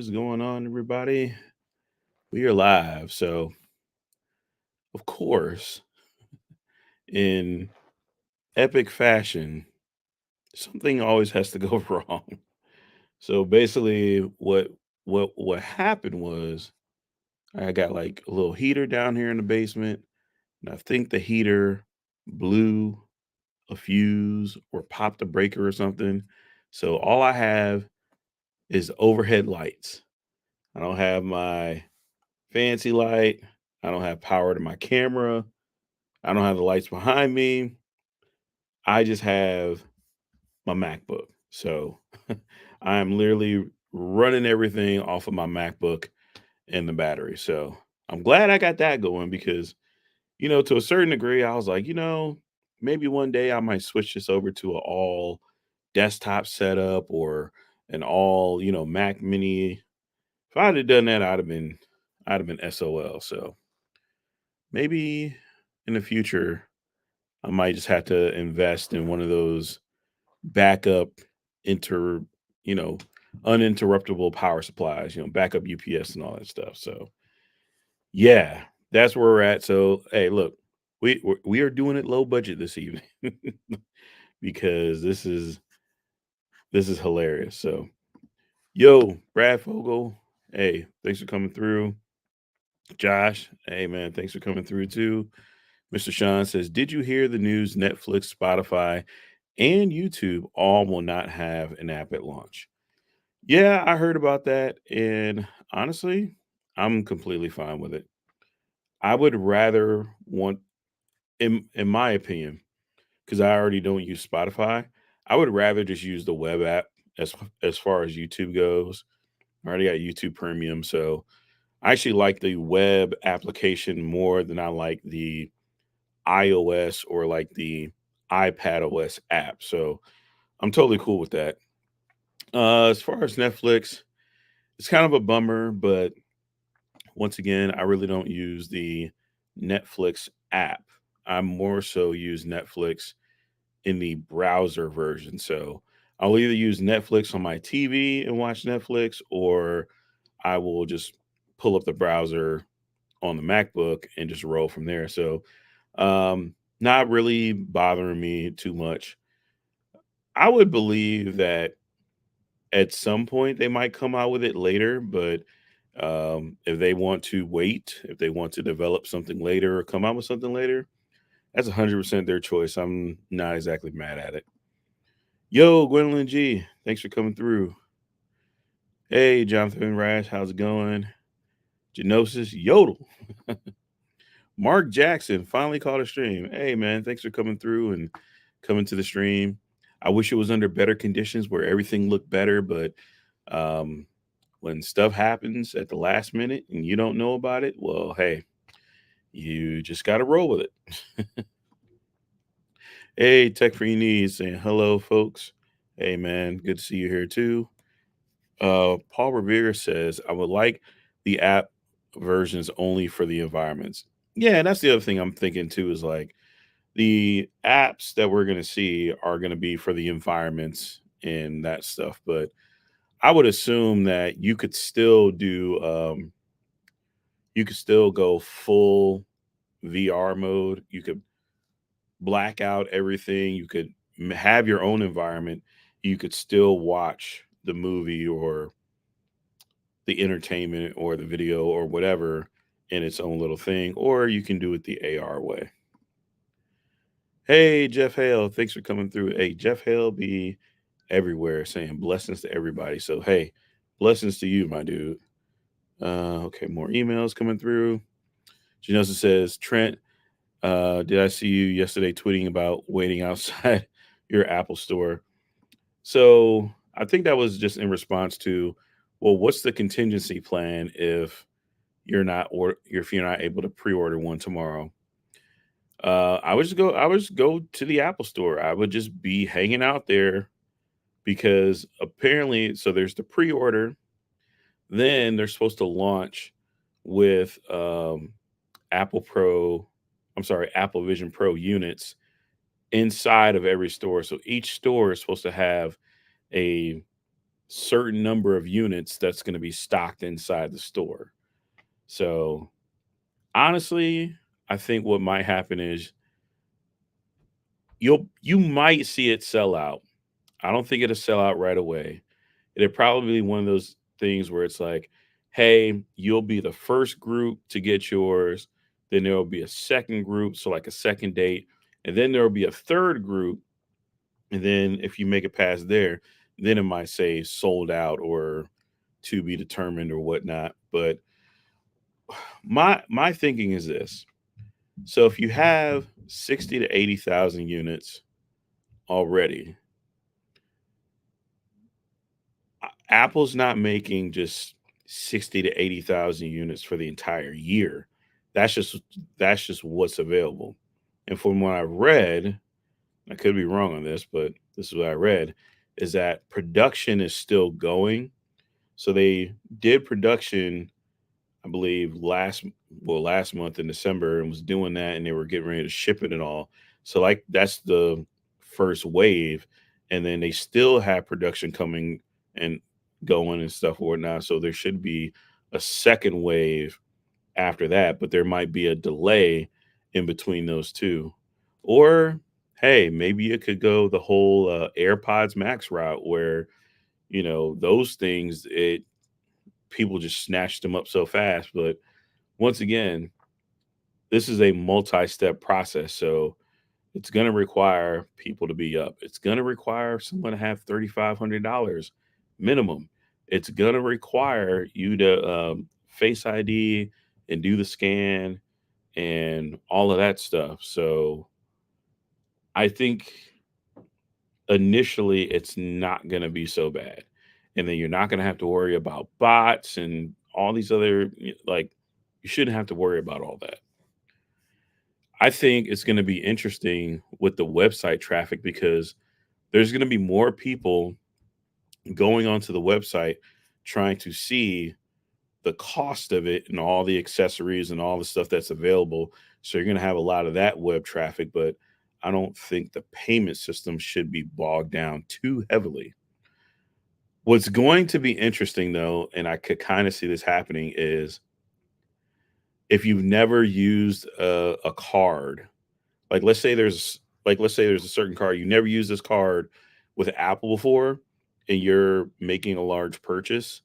What is going on, everybody? We are live. So, of course, in epic fashion, something always has to go wrong. So basically, what happened was I got like a little heater down here in the basement, and I think the heater blew a fuse or popped a breaker or something. So all I have is overhead lights. I don't have my fancy light. I don't have power to my camera. I don't have the lights behind me. I just have my MacBook. So I am literally running everything off of my MacBook and the battery. So I'm glad I got that going because, to a certain degree, I was like, maybe one day I might switch this over to an all desktop setup or an all, Mac mini. If I'd have done that, I'd have been SOL. So maybe in the future, I might just have to invest in one of those backup inter, you know, uninterruptible power supplies, backup UPS and all that stuff. So yeah, that's where we're at. So hey, look, we are doing it low budget this evening because this is hilarious. So yo, Brad Fogel, hey, thanks for coming through. Josh, hey man, thanks for coming through too. Mr. Sean says, did you hear the news? Netflix, Spotify, and YouTube all will not have an app at launch. Yeah, I heard about that. And honestly, I'm completely fine with it. I would rather want, in my opinion, because I already don't use Spotify, I would rather just use the web app as far as YouTube goes. I already got YouTube Premium, so I actually like the web application more than I like the iOS or like the iPad OS app. So I'm totally cool with that. As far as Netflix, it's kind of a bummer, but once again, I really don't use the Netflix app. I more so use Netflix in the browser version. So I'll either use Netflix on my TV and watch Netflix, or I will just pull up the browser on the MacBook and just roll from there. So not really bothering me too much. I would believe that at some point they might come out with it later, but if they want to wait, if they want to develop something later or come out with something later, that's 100% their choice. I'm not exactly mad at it. Yo, Gwendolyn G, thanks for coming through. Hey, Jonathan Rash, how's it going? Genosis Yodel. Mark Jackson finally caught a stream. Hey, man, thanks for coming through and coming to the stream. I wish it was under better conditions where everything looked better, but um, when stuff happens at the last minute and you don't know about it, well, hey, you just got to roll with it. Hey, Tech Free Needs saying hello, folks. Hey, man, good to see you here too. Paul Revere says, I would like the app versions only for the environments. Yeah, and that's the other thing I'm thinking too is like the apps that we're going to see are going to be for the environments and that stuff. But I would assume that you could still go full VR mode. You could black out everything. You could have your own environment. You could still watch the movie or the entertainment or the video or whatever in its own little thing, or you can do it the AR way. Hey, Jeff Hale, thanks for coming through. Hey, Jeff Hale be everywhere saying blessings to everybody. So, hey, blessings to you, my dude. Okay, more emails coming through. Genosa says, Trent, did I see you yesterday tweeting about waiting outside your Apple store? So I think that was just in response to, well, what's the contingency plan if you're not able to pre-order one tomorrow? I would just go to the Apple store. I would just be hanging out there because apparently, so there's the pre-order, then they're supposed to launch with Apple Pro, I'm sorry, Apple Vision Pro units inside of every store. So each store is supposed to have a certain number of units that's going to be stocked inside the store. So honestly, I think what might happen is you might see it sell out. I don't think it'll sell out right away. It'll probably be one of those things where it's like, hey, you'll be the first group to get yours. Then there will be a second group, so like a second date, and then there will be a third group. And then if you make it past there, then it might say sold out or to be determined or whatnot. But my thinking is this: so if you have 60 to 80,000 units already, Apple's not making just 60 to 80,000 units for the entire year. That's just that's just what's available. And from what I read, I could be wrong on this, but this is what I read, is that production is still going. So they did production, I believe, last month in December and was doing that and they were getting ready to ship it and all. So like that's the first wave. And then they still have production coming and going and stuff or whatnot. So there should be a second wave after that, but there might be a delay in between those two. Or hey, maybe it could go the whole AirPods Max route where, those things, it people just snatched them up so fast. But once again, this is a multi-step process. So it's going to require people to be up. It's going to require someone to have $3,500 minimum. It's going to require you to face ID and do the scan and all of that stuff. So I think initially it's not going to be so bad. And then you're not going to have to worry about bots and all these other, like, you shouldn't have to worry about all that. I think it's going to be interesting with the website traffic because there's going to be more people going onto the website trying to see the cost of it and all the accessories and all the stuff that's available. So you're going to have a lot of that web traffic, but I don't think the payment system should be bogged down too heavily. What's going to be interesting though, and I could kind of see this happening, is if you've never used a card, let's say there's a certain card you never used this card with Apple before, and you're making a large purchase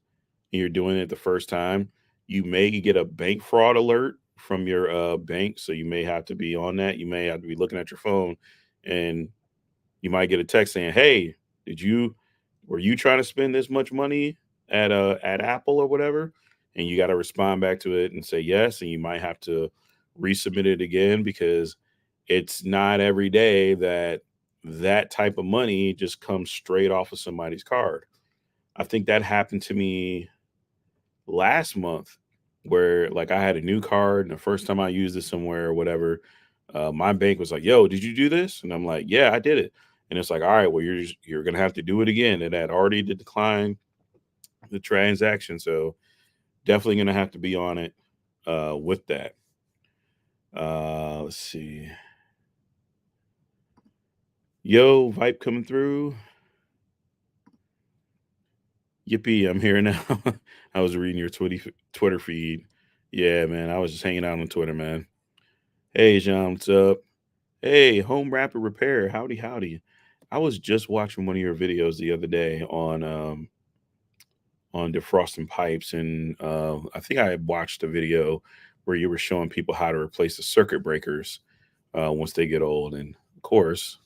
and you're doing it the first time, you may get a bank fraud alert from your bank. So you may have to be on that. You may have to be looking at your phone, and you might get a text saying, "Hey, did you were you trying to spend this much money at Apple or whatever?" And you got to respond back to it and say yes, and you might have to resubmit it again because it's not every day that that type of money just comes straight off of somebody's card. I think that happened to me last month where like I had a new card and the first time I used it somewhere or whatever, my bank was like, "Yo, did you do this?" And I'm like, "Yeah, I did it." And it's like, "All right, well, you're gonna have to do it again." And that already did decline the transaction, so definitely gonna have to be on it with that. Let's see. Yo, Vipe coming through. Yippee, I'm here now. I was reading your Twitter feed. Yeah, man, I was just hanging out on Twitter, man. Hey, Jean, what's up? Hey, Home Rapid Repair. Howdy, howdy. I was just watching one of your videos the other day on defrosting pipes, and I think I had watched a video where you were showing people how to replace the circuit breakers once they get old. And of course,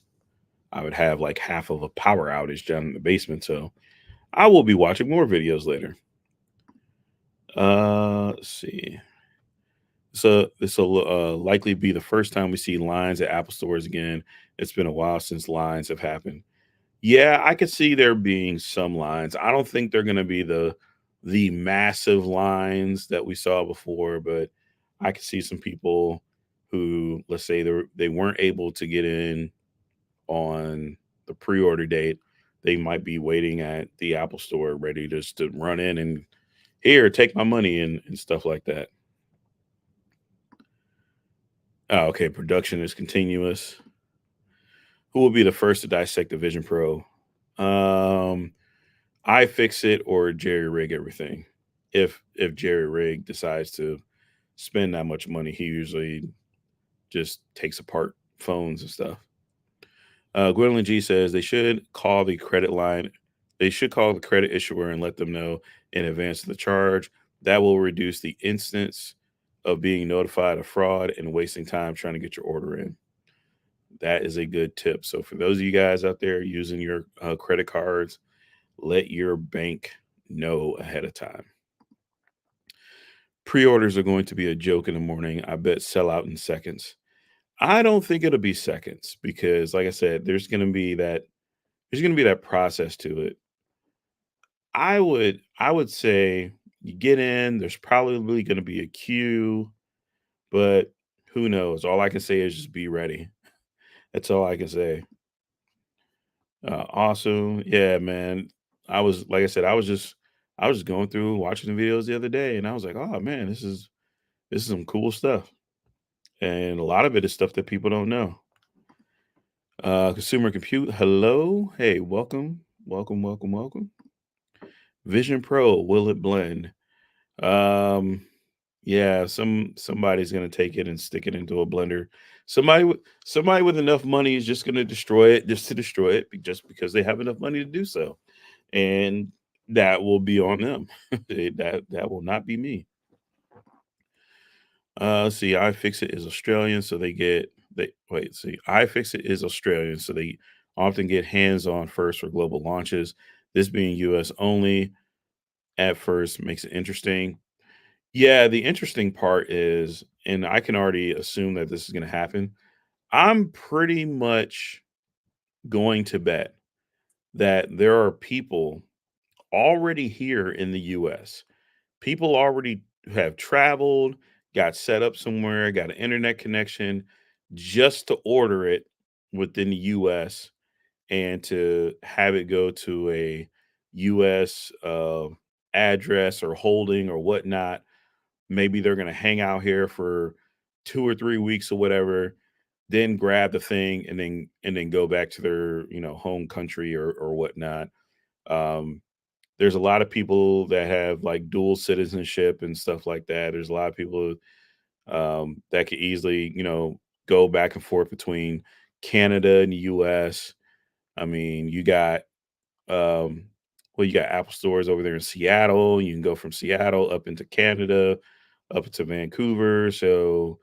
I would have like half of a power outage down in the basement. So I will be watching more videos later. Let's see. So this will likely be the first time we see lines at Apple stores again. It's been a while since lines have happened. Yeah, I could see there being some lines. I don't think they're going to be the massive lines that we saw before, but I could see some people who, let's say, they weren't able to get in on the pre-order date. They might be waiting at the Apple store ready just to run in and here, take my money and stuff like that. Oh, okay. Production is continuous. Who will be the first to dissect the Vision Pro? Um, I fix it or jerry rig everything. If jerry rig decides to spend that much money, he usually just takes apart phones and stuff. Gwendolyn G says they should call the credit line. They should call the credit issuer and let them know in advance of the charge. That will reduce the instance of being notified of fraud and wasting time trying to get your order in. That is a good tip. So for those of you guys out there using your credit cards, let your bank know ahead of time. Pre-orders are going to be a joke in the morning. I bet sell out in seconds. I don't think it'll be seconds because, like I said, there's going to be that process to it. I would say you get in. There's probably going to be a queue, but who knows? All I can say is just be ready. That's all I can say. Awesome, yeah, man. I was like I said, I was just going through watching the videos the other day, and I was like, oh man, this is some cool stuff, and a lot of it is stuff that people don't know. Consumer Compute, hello. Hey, welcome. Welcome, welcome, welcome. Vision Pro, will it blend? Um, yeah, somebody's gonna take it and stick it into a blender. Somebody with enough money is just gonna destroy it just to destroy it, just because they have enough money to do so, and that will be on them. That will not be me. See, iFixit is Australian, so they wait. See, iFixit is Australian, so they often get hands-on first for global launches. This being US only at first makes it interesting. Yeah, the interesting part is, and I can already assume that this is going to happen. I'm pretty much going to bet that there are people already here in the US. People already have traveled, got set up somewhere, got an internet connection just to order it within the US and to have it go to a US address or holding or whatnot. Maybe they're going to hang out here for 2 or 3 weeks or whatever, then grab the thing and then go back to their home country or whatnot. Um, there's a lot of people that have like dual citizenship and stuff like that. There's a lot of people that could easily go back and forth between Canada and the U.S. I mean, um, you got Apple stores over there in Seattle. You can go from Seattle up into Canada, up into Vancouver. So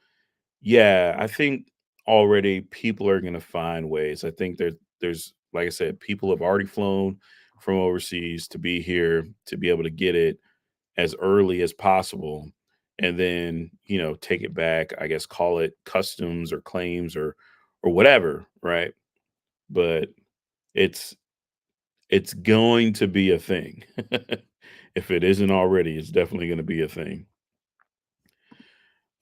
yeah, I think already people are going to find ways. I think there's like I said, people have already flown from overseas to be here to be able to get it as early as possible, and then take it back. I guess call it customs or claims or whatever, right? But it's it's going to be a thing. If it isn't already, it's definitely going to be a thing.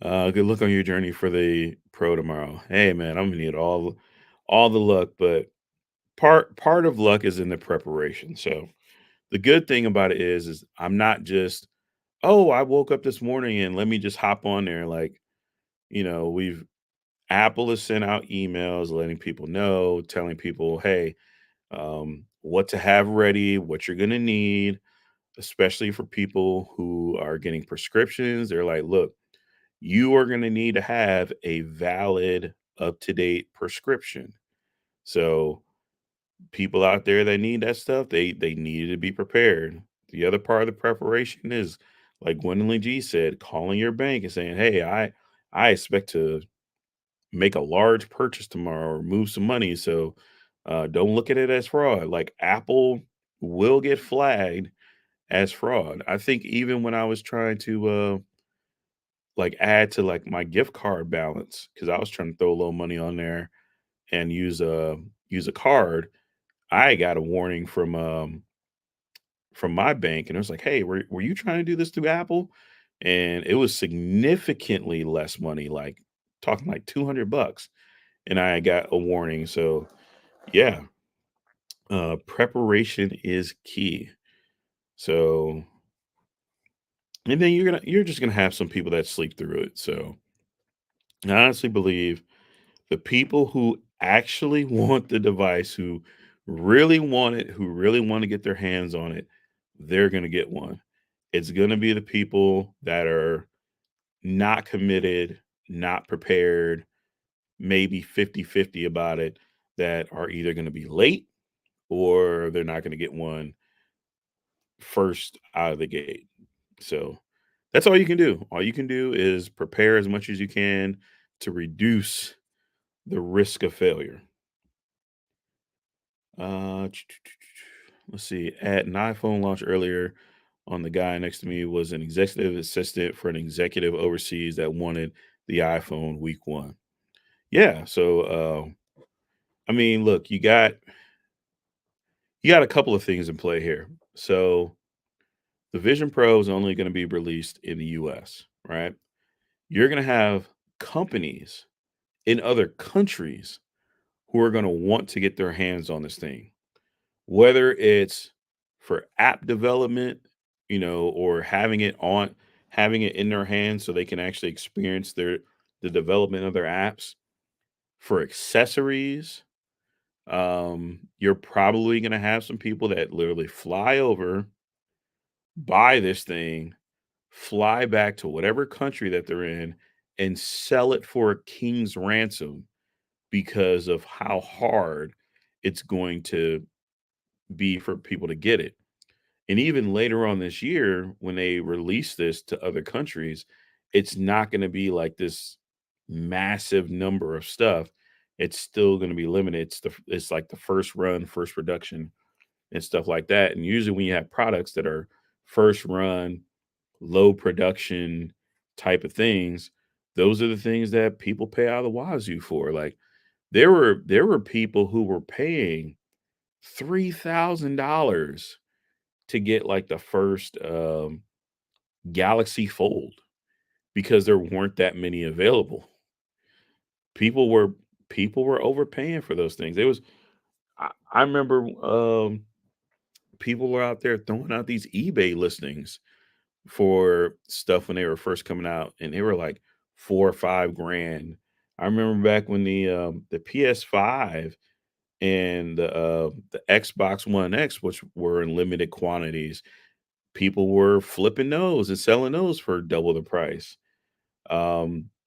Good luck on your journey for the pro tomorrow. Hey man, I'm gonna need all the luck, but part of luck is in the preparation. So the good thing about it is I'm not just, oh, I woke up this morning and let me just hop on there. Like, we've Apple has sent out emails letting people know, telling people, hey, what to have ready, what you're gonna need, especially for people who are getting prescriptions. They're like, look, you are going to need to have a valid, up to date prescription. So, people out there that need that stuff, they need to be prepared. The other part of the preparation is, like Gwendolyn G said, calling your bank and saying, "Hey, I expect to make a large purchase tomorrow or move some money, so don't look at it as fraud." Like Apple will get flagged as fraud. I think even when I was trying to like add to like my gift card balance because I was trying to throw a little money on there and use a card, I got a warning from my bank and it was like, "Hey, were you trying to do this through Apple?" And it was significantly less money, like talking like 200 bucks, and I got a warning. So, yeah, preparation is key. So, and then you're just gonna have some people that sleep through it. So, I honestly believe the people who actually want the device, who really want it, who really want to get their hands on it, they're going to get one. It's going to be the people that are not committed, not prepared, maybe 50-50 about it, that are either going to be late or they're not going to get one first out of the gate. So that's all you can do. All you can do is prepare as much as you can to reduce the risk of failure. Uh, let's see. At an iPhone launch earlier, on the guy next to me was an executive assistant for an executive overseas that wanted the iPhone week one. Yeah. So, I mean, look, you got a couple of things in play here. So, the Vision Pro is only going to be released in the US, right? You're going to have companies in other countries who are going to want to get their hands on this thing, whether it's for app development, or having it in their hands so they can actually experience the development of their apps. For accessories, you're probably going to have some people that literally fly over, buy this thing, fly back to whatever country that they're in, and sell it for a king's ransom because of how hard it's going to be for people to get it. And even later on this year, when they release this to other countries, it's not going to be like this massive number of stuff. It's still going to be limited. It's like the first run, first production, and stuff like that. And usually, when you have products that are first run, low production type of things, those are the things that people pay out of the wazoo for. Like there were people who were paying $3,000 to get like the first Galaxy Fold because there weren't that many available. People were people were overpaying for those things. I remember people were out there throwing out these eBay listings for stuff when they were first coming out, and they were like 4 or 5 grand. I remember back when the PS5 and the Xbox One X, which were in limited quantities, people were flipping those and selling those for double the price.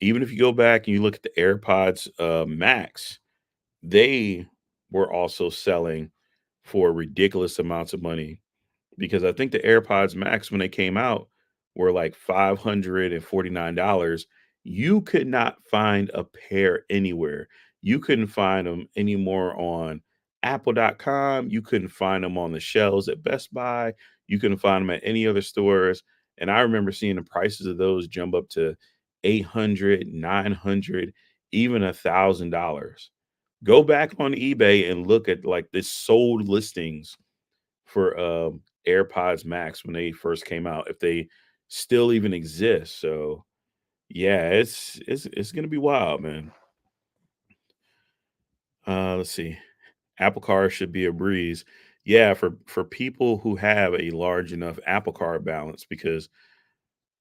Even if you go back and you look at the AirPods Max, they were also selling for ridiculous amounts of money because I think the AirPods Max, when they came out, were like $549. You could not find a pair anywhere. You couldn't find them anymore on Apple.com. You couldn't find them on the shelves at Best Buy. You couldn't find them at any other stores. And I remember seeing the prices of those jump up to 800, 900, even $1,000. Go back on eBay and look at like the sold listings for AirPods Max when they first came out, if they still even exist. So yeah, it's gonna be wild, man. Let's see. Apple Car should be a breeze. Yeah, for people who have a large enough Apple Car balance, because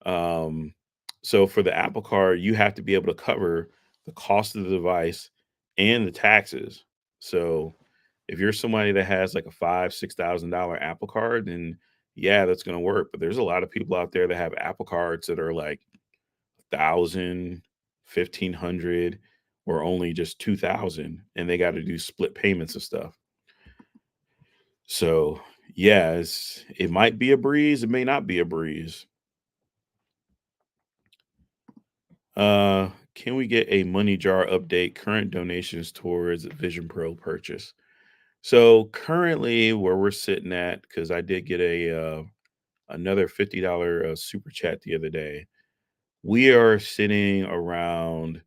um, so for the Apple Card, you have to be able to cover the cost of the device and the taxes. So if you're somebody that has like a $5,000-6,000 Apple Card, then yeah, that's going to work. But there's a lot of people out there that have Apple Cards that are like 1,000, 1,500, or only just 2,000, and they got to do split payments and stuff. So yeah, it might be a breeze, it may not be a breeze. Can we get a money jar update? Current donations towards Vision Pro purchase. So currently, where we're sitting at, because I did get a another $50 super chat the other day, we are sitting around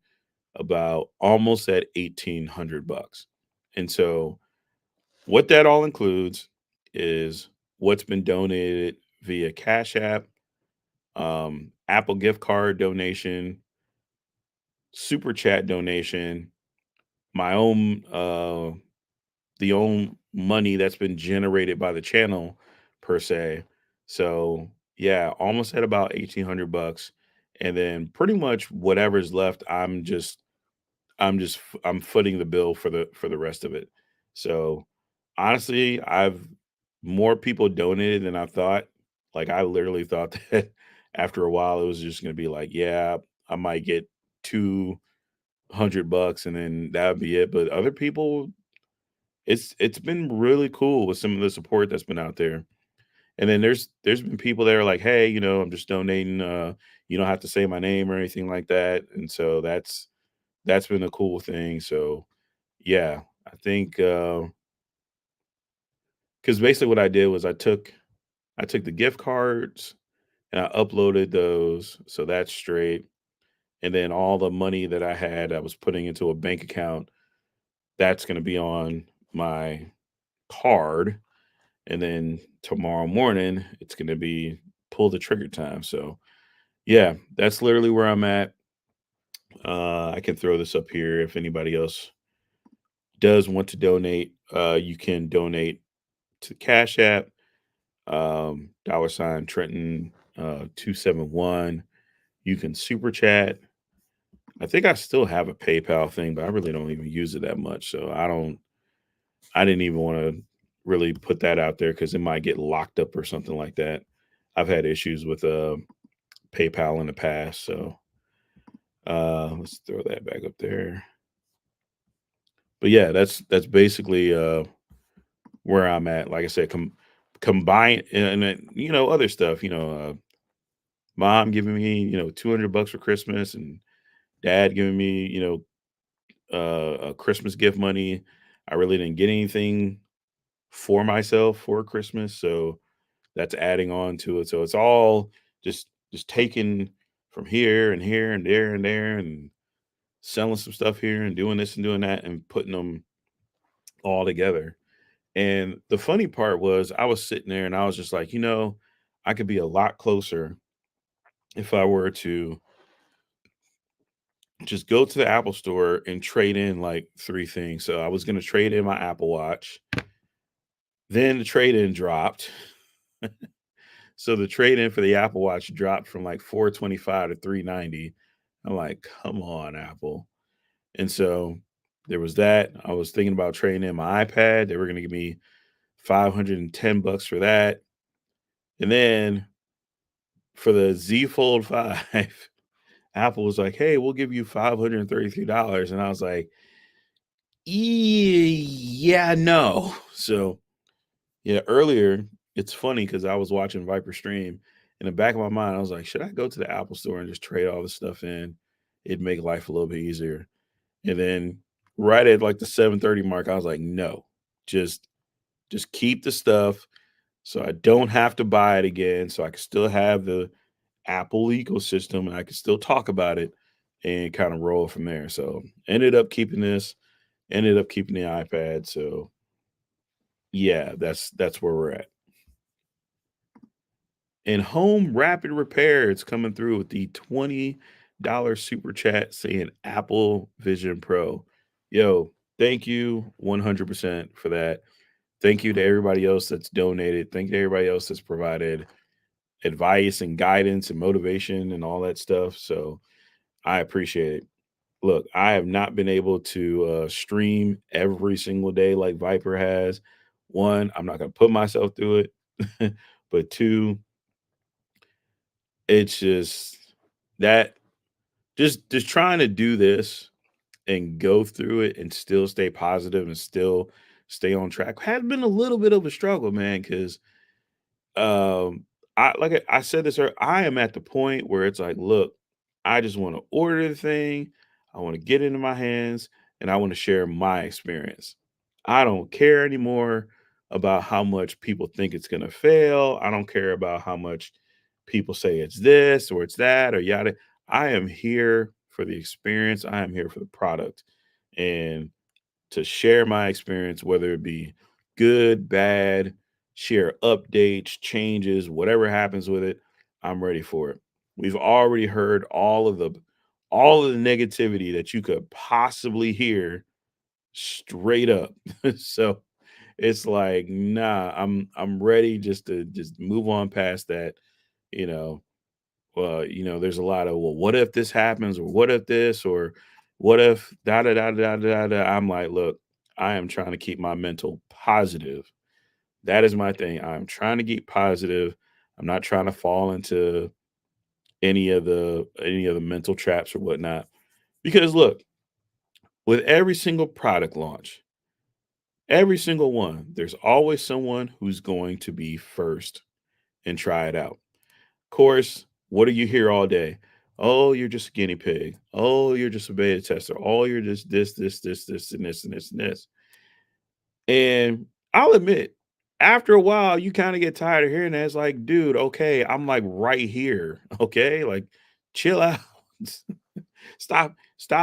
about almost at 1,800 bucks. And so, what that all includes is what's been donated via Cash App, Apple gift card donation, super chat donation, my own the own money that's been generated by the channel per se. So yeah, almost at about 1,800 bucks. And then pretty much whatever's left, I'm footing the bill for the rest of it. So Honestly, I've more people donated than I thought. Like, I literally thought that after a while, it was just gonna be like, yeah, I might get 200 bucks and then that would be it. But other people, it's been really cool with some of the support that's been out there. And then there's been people that are like, hey, I'm just donating. You don't have to say my name or anything like that. And so that's been a cool thing. So yeah, I think because basically what I did was I took the gift cards and I uploaded those, so that's straight. And then all the money that I had, I was putting into a bank account. That's going to be on my card, and then tomorrow morning it's going to be pull the trigger time. So yeah, that's literally where I'm at. I can throw this up here if anybody else does want to donate. You can donate to Cash App, dollar sign Trenton 271. You can super chat. I think I still have a PayPal thing, but I really don't even use it that much. So I didn't even want to really put that out there because it might get locked up or something like that. I've had issues with PayPal in the past. So let's throw that back up there. But yeah, that's basically where I'm at. Like I said, combine and then, other stuff. Mom giving me 200 bucks for Christmas, and dad giving me a Christmas gift money. I really didn't get anything for myself for Christmas, so that's adding on to it. So it's all just taken from here and here and there and there and selling some stuff here and doing this and doing that and putting them all together. And the funny part was I was sitting there and I was just like, I could be a lot closer if I were to just go to the Apple store and trade in like three things. So I was going to trade in my Apple Watch. Then the trade in dropped. So the trade in for the Apple Watch dropped from like 425 to 390. I'm like, come on, Apple. And so there was that. I was thinking about trading in my iPad. They were going to give me 510 bucks for that. And then for the Z Fold 5, Apple was like, hey, we'll give you $533. And I was like, yeah, no. So yeah, earlier, it's funny because I was watching Viper stream. In the back of my mind, I was like, should I go to the Apple store and just trade all this stuff in? It'd make life a little bit easier. And then right at like the 7:30 mark, I was like, no, just just keep the stuff so I don't have to buy it again. So I can still have the Apple ecosystem and I can still talk about it and kind of roll from there. So ended up keeping this, ended up keeping the iPad. So yeah, that's where we're at. And Home Rapid Repair, it's coming through with the $20 super chat saying Apple Vision Pro. Yo, thank you 100% for that. Thank you to everybody else that's donated. Thank you to everybody else that's provided advice and guidance and motivation and all that stuff. So I appreciate it. Look, I have not been able to stream every single day like Viper has. One, I'm not going to put myself through it. But two, it's just that just trying to do this and go through it and still stay positive and still stay on track has been a little bit of a struggle, man. Because I said this earlier, I am at the point where it's like, look, I just want to order the thing, I want to get it in my hands, and I want to share my experience. I don't care anymore about how much people think it's gonna fail. I don't care about how much people say it's this or it's that or yada. I am here for the experience. I am here for the product. And to share my experience, whether it be good, bad, share updates, changes, whatever happens with it, I'm ready for it. We've already heard all of the negativity that you could possibly hear straight up. So it's like, nah, I'm ready just to just move on past that, you know. There's a lot of, well, what if this happens, or what if this, or what if da da da da da da. I'm like, look, I am trying to keep my mental positive. That is my thing. I'm trying to get positive. I'm not trying to fall into any of the mental traps or whatnot. Because look, with every single product launch, every single one, there's always someone who's going to be first and try it out. Of course, what do you hear all day? Oh, you're just a guinea pig. Oh, you're just a beta tester. Oh, you're just this, and this, and this, and this. And I'll admit, after a while, you kind of get tired of hearing that. It's like, dude, okay, I'm like right here. Okay, like chill out. Stop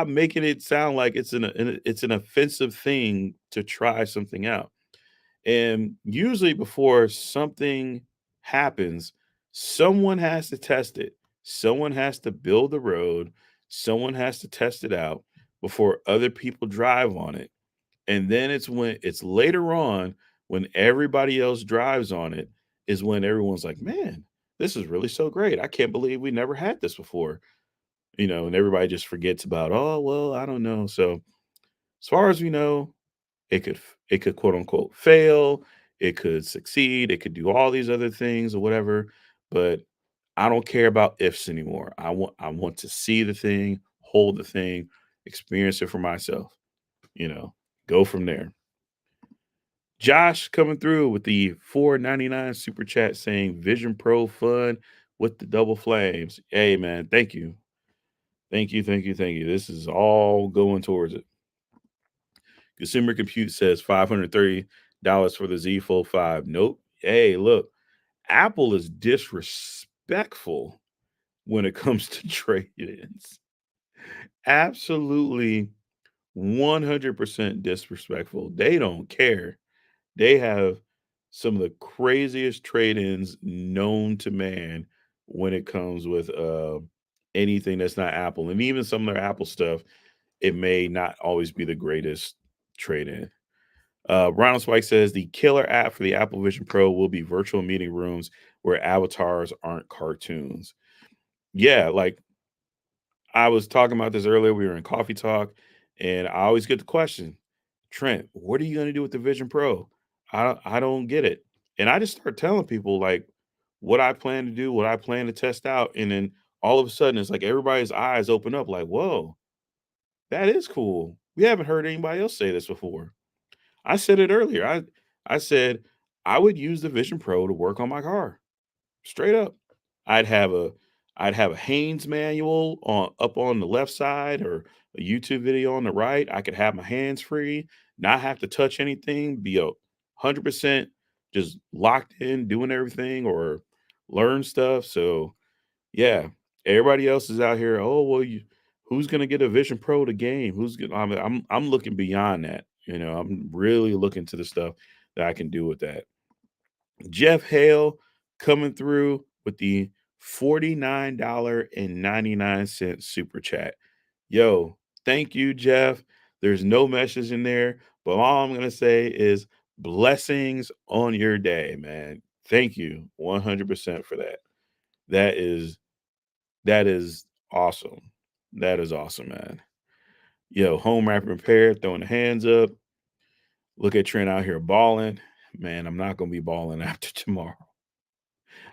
making it sound like it's an offensive thing to try something out. And usually before something happens, someone has to test it. Someone has to build the road. Someone has to test it out before other people drive on it. And then it's later on when everybody else drives on it is when everyone's like, "Man, this is really so great. I can't believe we never had this before." And everybody just forgets about, "Oh, well, I don't know." So, as far as we know, it could quote unquote fail, it could succeed, it could do all these other things or whatever, but I don't care about ifs anymore. I want to see the thing, hold the thing, experience it for myself, you know. Go from there. Josh coming through with the 4.99 super chat saying Vision Pro fun with the double flames. Hey man, thank you. Thank you, thank you, thank you. This is all going towards it. Consumer Compute says $530 for the Z Fold 5. Nope. Hey, look, Apple is disrespectful when it comes to trade-ins. Absolutely 100% disrespectful. They don't care. They have some of the craziest trade-ins known to man when it comes with anything that's not Apple. And even some of their Apple stuff, it may not always be the greatest trade-in. Ronald Spike says the killer app for the Apple Vision Pro will be virtual meeting rooms where avatars aren't cartoons. Yeah, like I was talking about this earlier. We were in coffee talk, and I always get the question, Trent, what are you going to do with the Vision Pro? I don't get it. And I just start telling people like what I plan to do, what I plan to test out. And then all of a sudden it's like everybody's eyes open up like, whoa, that is cool. We haven't heard anybody else say this before. I said it earlier. I said I would use the Vision Pro to work on my car. Straight up. I'd have a I'd have a Haynes manual on up on the left side or a YouTube video on the right. I could have my hands free, not have to touch anything, be 100% just locked in doing everything or learn stuff. So yeah, everybody else is out here. Oh well, who's gonna get a Vision Pro to game? Who's gonna? I'm looking beyond that. I'm really looking to the stuff that I can do with that. Jeff Hale coming through with the $49.99 super chat. Yo, thank you, Jeff. There's no message in there, but all I'm gonna say is blessings on your day, man. Thank you 100% for that. That is that is awesome. That is awesome, man. Yo, home wrap repair, throwing the hands up. Look at Trent out here balling. Man, I'm not gonna be balling after tomorrow.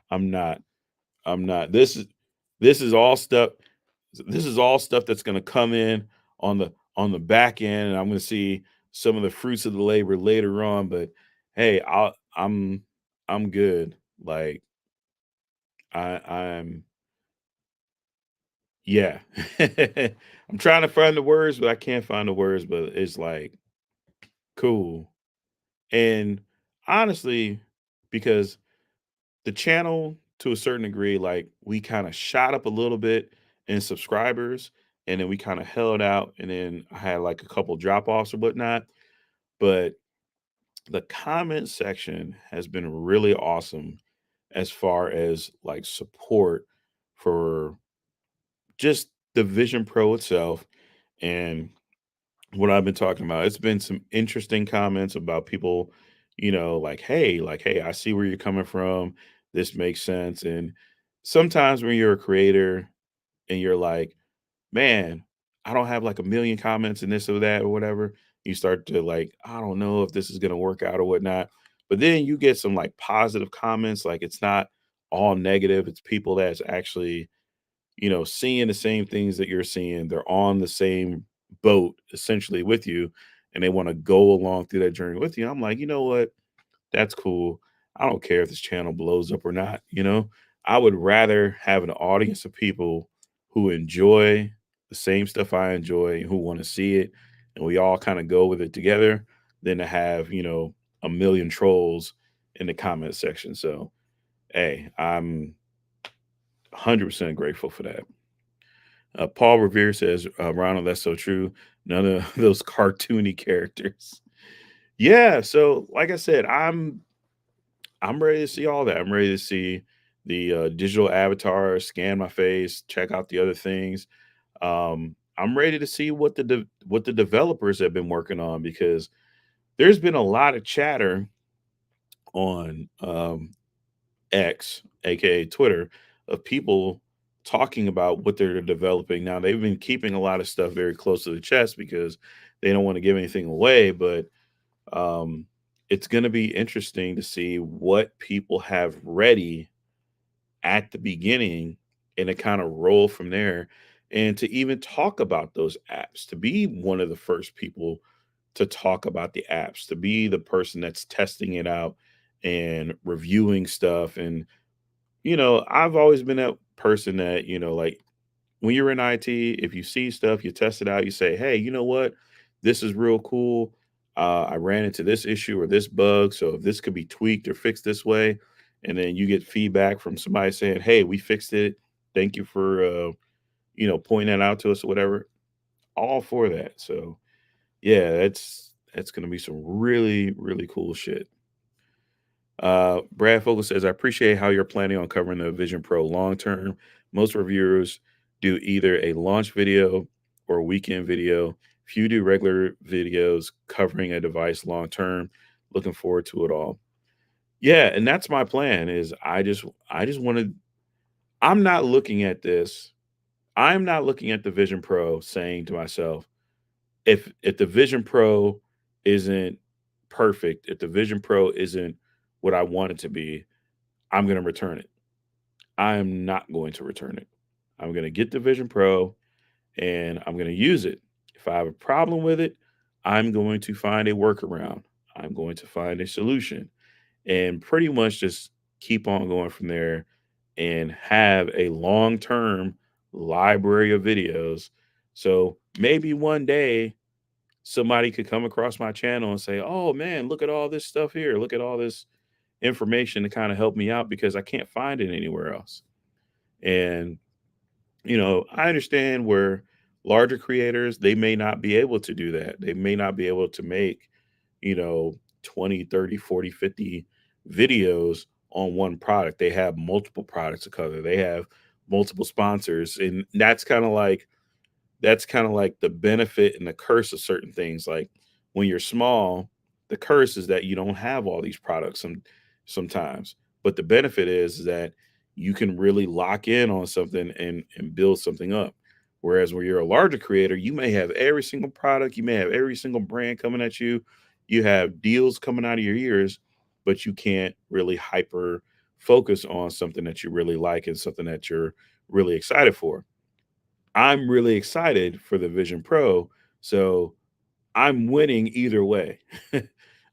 I'm not. I'm not. This is all stuff. This is all stuff that's gonna come in on the back end, and I'm gonna see some of the fruits of the labor later on. But hey, I'm good. Like I'm yeah. I'm trying to find the words, but I can't find the words. But it's like cool. And honestly, because the channel to a certain degree, like we kind of shot up a little bit in subscribers and then we kind of held out and then I had like a couple drop offs or whatnot. But the comment section has been really awesome as far as like support for just the Vision Pro itself and what I've been talking about. It's been some interesting comments about people, like, hey, I see where you're coming from. This makes sense. And sometimes when you're a creator and you're like, man, I don't have like a million comments and this or that or whatever. You start to like, I don't know if this is gonna work out or whatnot. But then you get some like positive comments, like it's not all negative. It's people that's actually, seeing the same things that you're seeing. They're on the same boat essentially with you, and they want to go along through that journey with you. I'm like, you know what? That's cool. I don't care if this channel blows up or not. I would rather have an audience of people who enjoy the same stuff I enjoy, who want to see it, and we all kind of go with it together than to have, a million trolls in the comment section. So, hey, I'm 100% grateful for that. Paul Revere says, Ronald, that's so true. None of those cartoony characters. Yeah, so like I said, I'm ready to see all that. I'm ready to see the digital avatar, scan my face, check out the other things. I'm ready to see what the developers have been working on, because there's been a lot of chatter on X, aka Twitter, of people talking about what they're developing. Now they've been keeping a lot of stuff very close to the chest because they don't want to give anything away, but um, it's going to be interesting to see what people have ready at the beginning and to kind of roll from there, and to even talk about those apps, to be one of the first people to talk about the apps, to be the person that's testing it out and reviewing stuff. And I've always been that person that, like, when you're in IT, if you see stuff, you test it out, you say, hey, you know what? This is real cool. I ran into this issue or this bug. So if this could be tweaked or fixed this way, and then you get feedback from somebody saying, hey, we fixed it. Thank you for, pointing that out to us or whatever. All for that. So yeah, that's going to be some really, really cool shit. Brad Fogel says, I appreciate how you're planning on covering the Vision Pro long term. Most reviewers do either a launch video or a weekend video. Few do regular videos covering a device long term. Looking forward to it all. Yeah, and that's my plan. Is I just want to. I'm not looking at this. I'm not looking at the Vision Pro saying to myself, if the Vision Pro isn't perfect, if the Vision Pro isn't what I want it to be, I'm going to return it. I am not going to return it. I'm going to get the Vision Pro and I'm going to use it. If I have a problem with it, I'm going to find a workaround. I'm going to find a solution and pretty much just keep on going from there and have a long term library of videos. So maybe one day somebody could come across my channel and say, oh man, look at all this stuff here. Look at all this information to kind of help me out because I can't find it anywhere else. And, I understand where larger creators, they may not be able to do that. They may not be able to make, you know, 20, 30, 40, 50 videos on one product. They have multiple products to cover. They have multiple sponsors. And that's kind of like the benefit and the curse of certain things. Like when you're small, the curse is that you don't have all these products sometimes. But the benefit is that you can really lock in on something and build something up. Whereas when you're a larger creator, you may have every single product, you may have every single brand coming at you, you have deals coming out of your ears, but you can't really hyper focus on something that you really like and something that you're really excited for. I'm really excited for the Vision Pro. So I'm winning either way.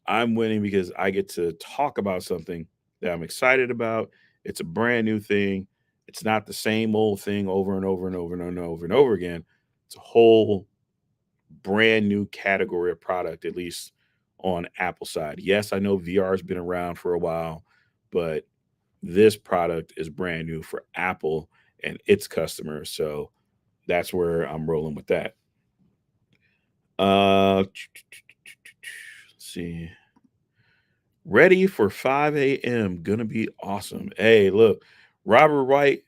I'm winning because I get to talk about something that I'm excited about. It's a brand new thing. It's not the same old thing over and over and over and over and over again. It's a whole brand new category of product, at least on Apple side. Yes, I know VR has been around for a while, but this product is brand new for Apple and its customers. So that's where I'm rolling with that. Let's see. Ready for 5 a.m. Gonna be awesome. Hey, look, Robert White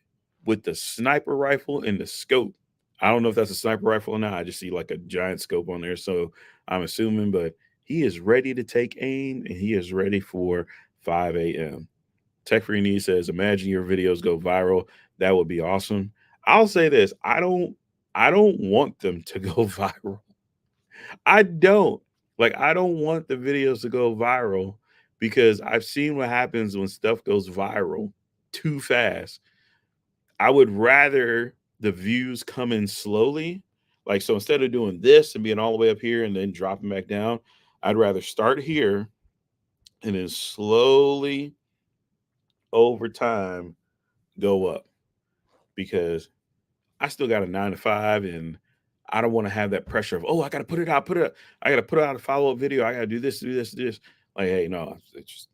with the sniper rifle and the scope. I don't know if that's a sniper rifle or not. I just see like a giant scope on there. So I'm assuming, but he is ready to take aim and he is ready for 5 a.m. Tech Free Knee says, imagine your videos go viral. That would be awesome. I'll say this. I don't want them to go viral. I don't. Like, I don't want the videos to go viral because I've seen what happens when stuff goes viral too fast. I would rather the views come in slowly. Like, so instead of doing this and being all the way up here and then dropping back down, I'd rather start here and then slowly over time go up because I still got a 9 to 5 and I don't want to have that pressure of, oh, I got to put it out, put it out. I got to put out a follow up video. I got to do this, do this, do this. Like, hey, no, it's just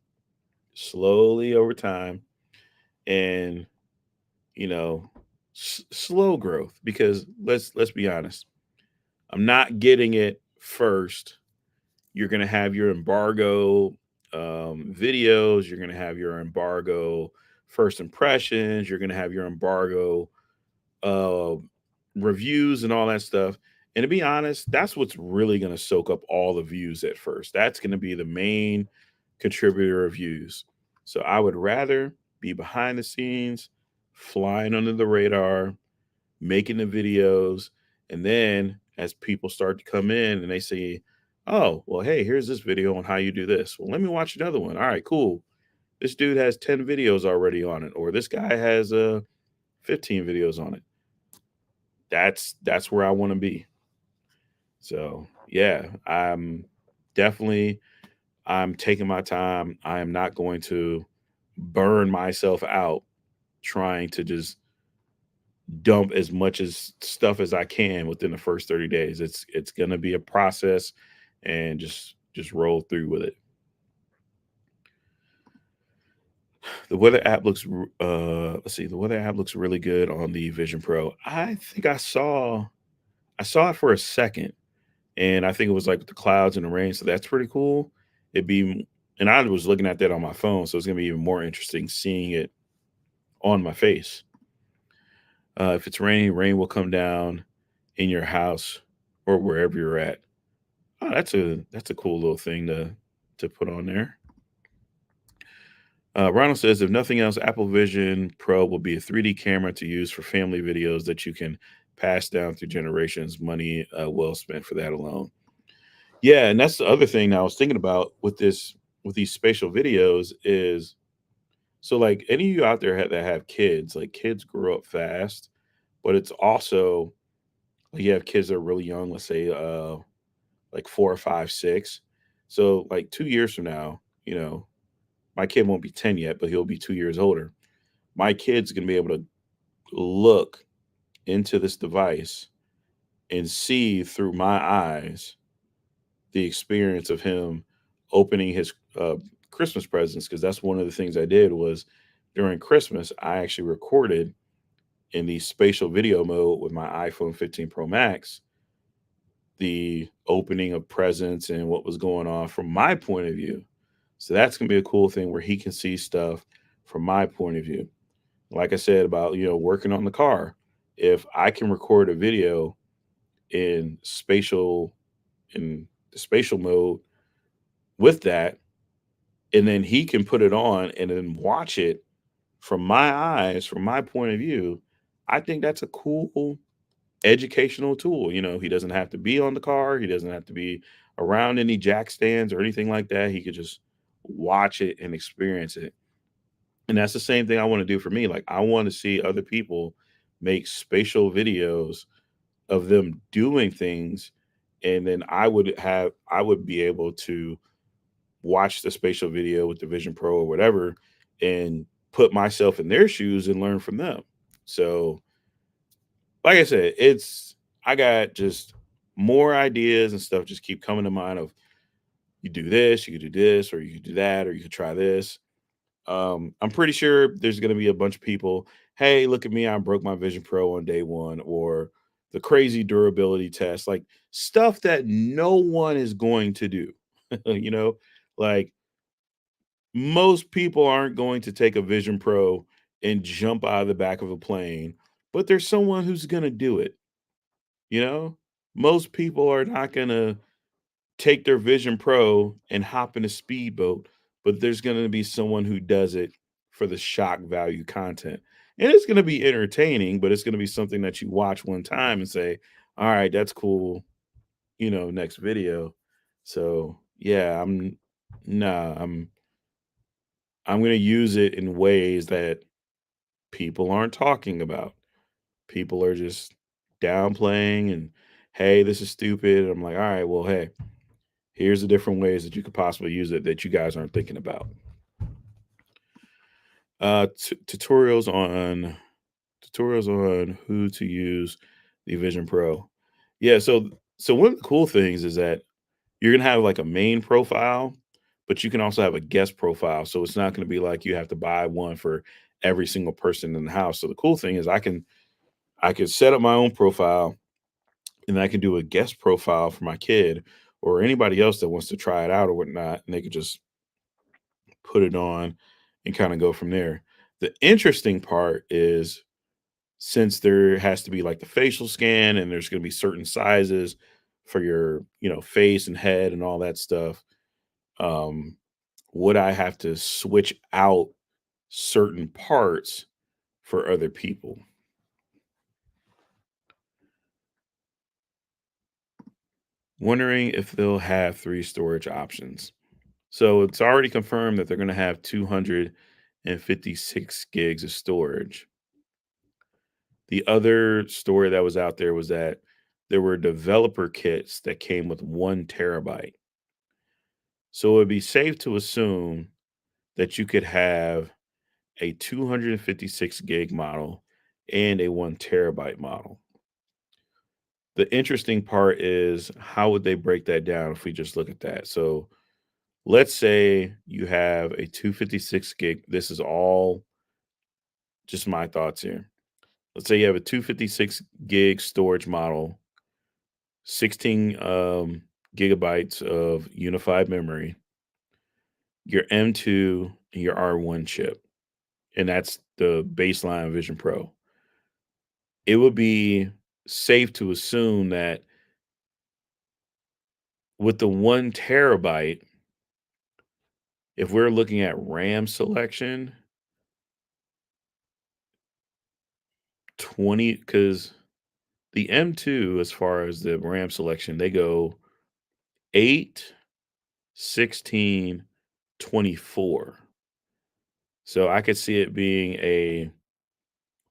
slowly over time and, you know, slow growth because let's be honest. I'm not getting it first. You're going to have your embargo videos. You're going to have your embargo first impressions. You're going to have your embargo uh, reviews and all that stuff. And to be honest, that's what's really going to soak up all the views at first. That's going to be the main contributor of views. So I would rather be behind the scenes, flying under the radar, making the videos, and then as people start to come in and they say, "Oh, well, hey, here's this video on how you do this." Well, let me watch another one. All right, cool. This dude has 10 videos already on it, or this guy has 15 videos on it. That's where I want to be. So yeah, definitely I'm taking my time. I am not going to burn myself out trying to just dump as much as stuff as I can within the first 30 days. It's gonna be a process and just roll through with it. The weather app looks let's see, the weather app looks really good on the Vision Pro. I think I saw it for a second and I think it was like the clouds and the rain, so that's pretty cool. It'd be and I was looking at that on my phone, so it's gonna be even more interesting seeing it on my face. If it's raining, rain will come down in your house or wherever you're at. Oh, that's a cool little thing to put on there. Ronald says, if nothing else, Apple Vision Pro will be a 3D camera to use for family videos that you can pass down through generations. Money well spent for that alone. Yeah, and that's the other thing I was thinking about with these spatial videos is so like any of you out there that have kids, like kids grow up fast, but it's also like you have kids that are really young, let's say like 4 or 5, 6. So like 2 years from now, my kid won't be 10 yet, but he'll be 2 years older. My kid's gonna be able to look into this device and see through my eyes the experience of him opening his Christmas presents. Because that's one of the things I did was during Christmas, I actually recorded in the spatial video mode with my iPhone 15 Pro Max the opening of presents and what was going on from my point of view. So that's gonna be a cool thing where he can see stuff from my point of view. Like I said about working on the car, if I can record a video in in the spatial mode with that, and then he can put it on and then watch it from my eyes, from my point of view, I think that's a cool educational tool. He doesn't have to be on the car. He doesn't have to be around any jack stands or anything like that. He could just watch it and experience it. And that's the same thing I want to do for me. Like I want to see other people make spatial videos of them doing things and then I would be able to watch the spatial video with the Vision Pro or whatever and put myself in their shoes and learn from them. So like I said, I got just more ideas and stuff just keep coming to mind of you do this, you could do this, or you could do that, or you could try this. I'm pretty sure there's gonna be a bunch of people, hey, look at me, I broke my Vision Pro on day one, or the crazy durability test, like stuff that no one is going to do. you know, like most people aren't going to take a Vision Pro and jump out of the back of a plane, but there's someone who's gonna do it. You know, most people are not going to take their Vision Pro and hop in a speedboat, but there's going to be someone who does it for the shock value content. And it's going to be entertaining, but it's going to be something that you watch one time and say, all right, that's cool, next video. So yeah, nah, I'm gonna use it in ways that people aren't talking about. People are just downplaying and hey, this is stupid. I'm like, all right, well, hey, here's the different ways that you could possibly use it that you guys aren't thinking about. Tutorials on who to use the Vision Pro. Yeah, so one of the cool things is that you're gonna have like a main profile, but you can also have a guest profile. So it's not gonna be like you have to buy one for every single person in the house. So the cool thing is I can set up my own profile and I can do a guest profile for my kid or anybody else that wants to try it out or whatnot, and they could just put it on and kind of go from there. The interesting part is since there has to be like the facial scan and there's going to be certain sizes for your, face and head and all that stuff, um, would I have to switch out certain parts for other people? Wondering if they'll have three storage options. So it's already confirmed that they're going to have 256 gigs of storage. The other story that was out there was that there were developer kits that came with 1 terabyte. So it would be safe to assume that you could have a 256 gig model and a 1 terabyte model. The interesting part is how would they break that down if we just look at that? So let's say you have a 256 gig. This is all just my thoughts here. Let's say you have a 256 gig storage model, 16 gigabytes of unified memory, your M2 and your R1 chip, and that's the baseline Vision Pro. It would be safe to assume that with the 1 terabyte, if we're looking at RAM selection, 20, because the M2, as far as the RAM selection, they go 8, 16, 24. So I could see it being a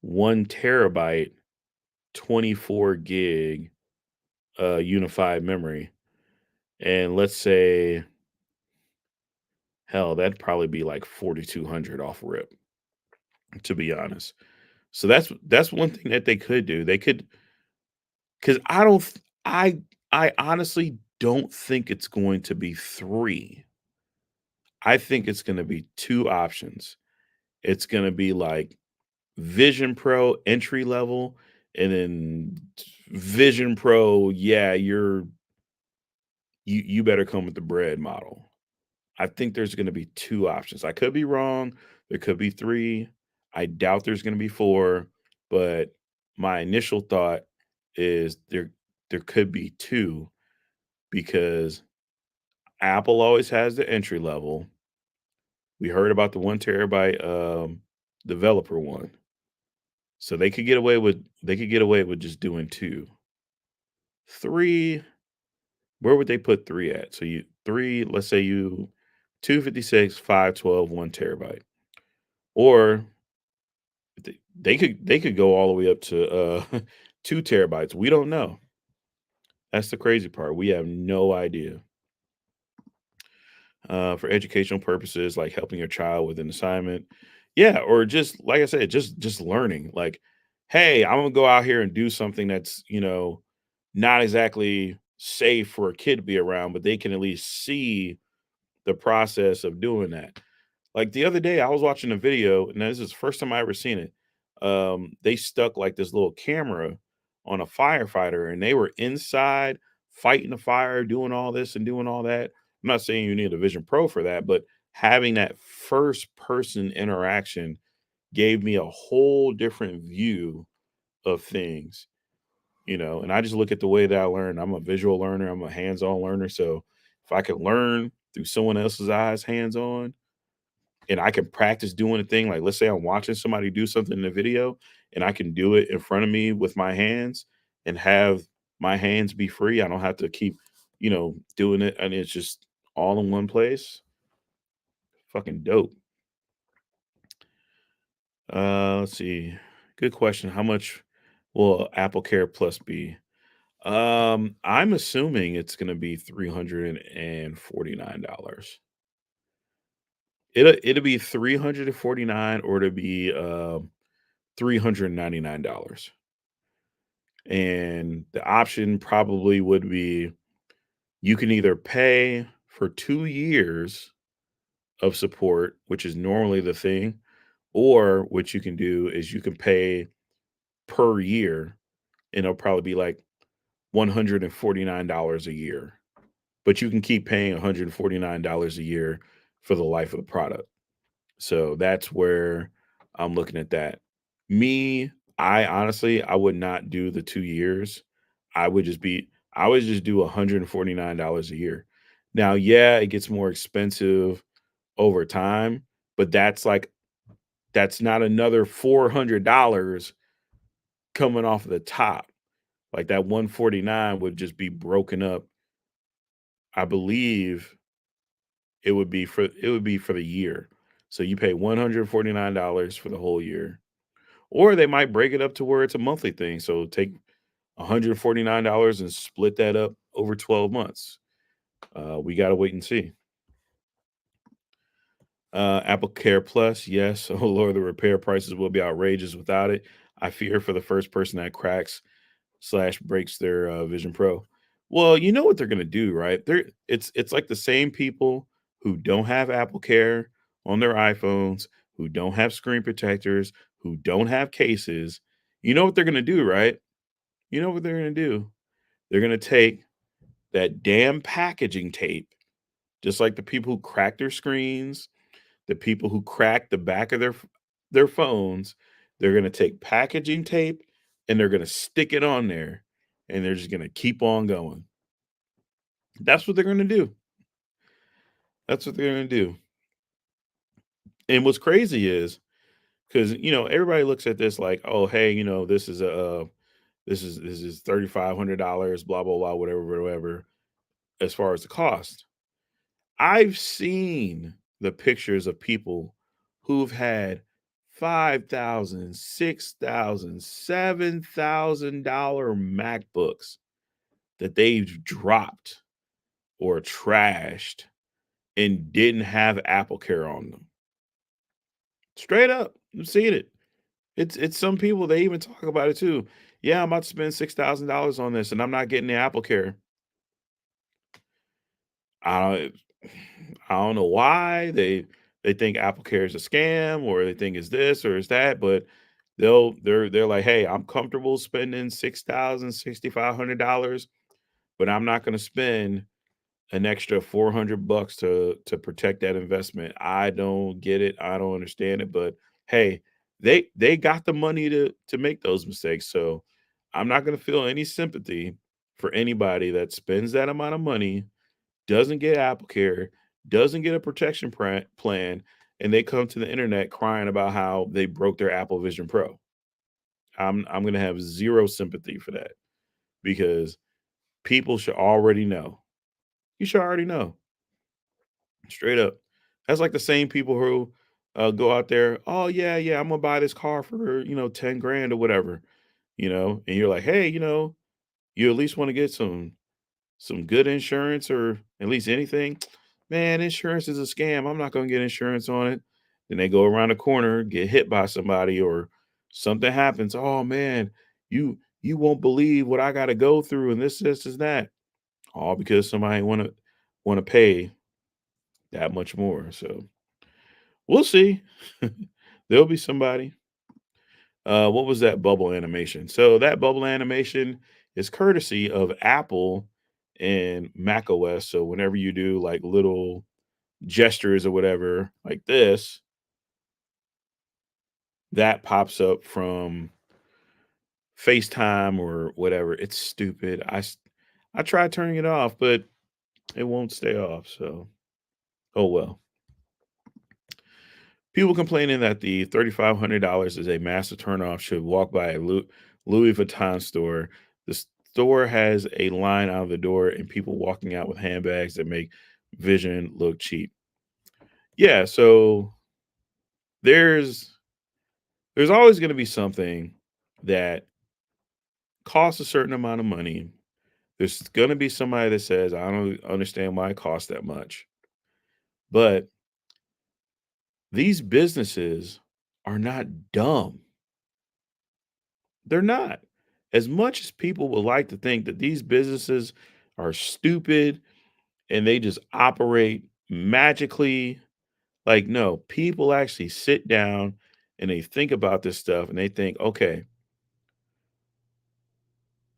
1 terabyte, 24 gig unified memory. And let's say, hell, that'd probably be like 4,200 off rip, to be honest. So that's one thing that they could do. They could, because I honestly don't think it's going to be three. I think it's going to be two options. It's going to be like Vision Pro entry level, and then Vision Pro, yeah, you better come with the bread model. I think there's going to be two options. I could be wrong. There could be three. I doubt there's going to be four, but my initial thought is there could be two because Apple always has the entry level. We heard about the 1 terabyte developer one. So they could get away with just doing two. Three, where would they put three at? So you three, let's say you 256, 512, 1 terabyte. Or they could go all the way up to 2 terabytes. We don't know. That's the crazy part. We have no idea. For educational purposes, like helping your child with an assignment. Yeah, or just like I said, just learning. Like, hey, I'm gonna go out here and do something that's not exactly safe for a kid to be around, but they can at least see the process of doing that. Like the other day, I was watching a video, and this is the first time I ever seen it. They stuck like this little camera on a firefighter, and they were inside fighting the fire, doing all this and doing all that. I'm not saying you need a Vision Pro for that, but having that first person interaction gave me a whole different view of things, and I just look at the way that I learn. I'm a visual learner, I'm a hands-on learner. So if I could learn through someone else's eyes hands-on, and I can practice doing a thing. Like, let's say I'm watching somebody do something in a video and I can do it in front of me with my hands and have my hands be free. I don't have to keep doing it, and it's just all in one place. Fucking dope. Let's see. Good question. How much will Apple Care Plus be? I'm assuming it's gonna be $349. It'll be 349 or it'll be $399. And the option probably would be you can either pay for 2 years of support, which is normally the thing, or what you can do is you can pay per year, and it'll probably be like $149 a year. But you can keep paying $149 a year for the life of the product. So that's where I'm looking at that. Me, I honestly, I would not do the 2 years. I would just do $149 a year. Now, yeah, it gets more expensive over time, but that's not another $400 coming off of the top. Like that 149 would just be broken up. I believe it would be for the year. So you pay $149 for the whole year. Or they might break it up to where it's a monthly thing. So take $149 and split that up over 12 months. We got to wait and see. Apple Care Plus, yes. Oh Lord, the repair prices will be outrageous without it. I fear for the first person that cracks slash breaks their Vision Pro. Well, you know what they're gonna do, right? It's like the same people who don't have Apple Care on their iPhones, who don't have screen protectors, who don't have cases. You know what they're gonna do, right? You know what they're gonna do? They're gonna take that damn packaging tape, just like the people who crack their screens, the people who crack the back of their phones. They're gonna take packaging tape and they're gonna stick it on there, and they're just gonna keep on going. That's what they're gonna do. That's what they're gonna do. And what's crazy is because everybody looks at this like, oh, hey, this is $3,500, blah blah blah, whatever, whatever. As far as the cost, I've seen the pictures of people who've had 5,000, 6,000, $7,000 MacBooks that they've dropped or trashed and didn't have Apple Care on them. Straight up, I'm seeing it. It's some people, they even talk about it too. Yeah, I'm about to spend $6,000 on this and I'm not getting the Apple Care. I don't I don't know why they think Apple Care is a scam or they think it's this or it's that, but they're like, hey, I'm comfortable spending 6,000, $6,500, but I'm not going to spend an extra 400 bucks to protect that investment. I don't get it. I don't understand it, but hey, they got the money to make those mistakes. So I'm not going to feel any sympathy for anybody that spends that amount of money, doesn't get Apple Care, doesn't get a protection plan, and they come to the internet crying about how they broke their Apple Vision Pro. I'm gonna have zero sympathy for that because people should already know. You should already know, straight up. That's like the same people who go out there. Oh yeah, yeah, I'm gonna buy this car for 10 grand or whatever, and you're like, hey, you at least want to get some good insurance or at least anything. Man, insurance is a scam. I'm not going to get insurance on it. Then they go around the corner, get hit by somebody or something happens. Oh man, you won't believe what I got to go through and this is that. All because somebody want to pay that much more. So, we'll see. There'll be somebody. What was that bubble animation? So that bubble animation is courtesy of Apple and Mac OS. So whenever you do like little gestures or whatever like this, that pops up from FaceTime or whatever. It's stupid. I tried turning it off, but it won't stay off. So oh well. People complaining that the $3,500 is a massive turnoff should walk by a Louis Vuitton store. This store has a line out of the door and people walking out with handbags that make Vision look cheap. Yeah, so there's there's always going to be something that costs a certain amount of money. There's going to be somebody that says, I don't understand why it costs that much. But these businesses are not dumb. They're not. As much as people would like to think that these businesses are stupid and they just operate magically, like, no, people actually sit down and they think about this stuff and they think, okay,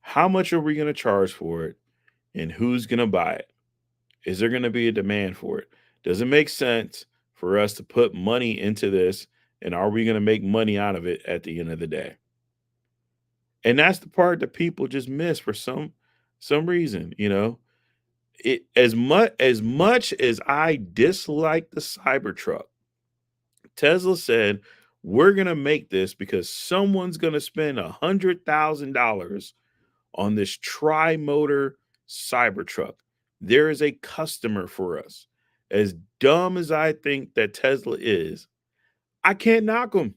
how much are we going to charge for it and who's going to buy it? Is there going to be a demand for it? Does it make sense for us to put money into this? And are we going to make money out of it at the end of the day? And that's the part that people just miss for some reason, you know. It as much as I dislike the Cybertruck, Tesla said we're going to make this because someone's going to spend $100,000 on this tri-motor Cybertruck. There is a customer for us. As dumb as I think that Tesla is, I can't knock them.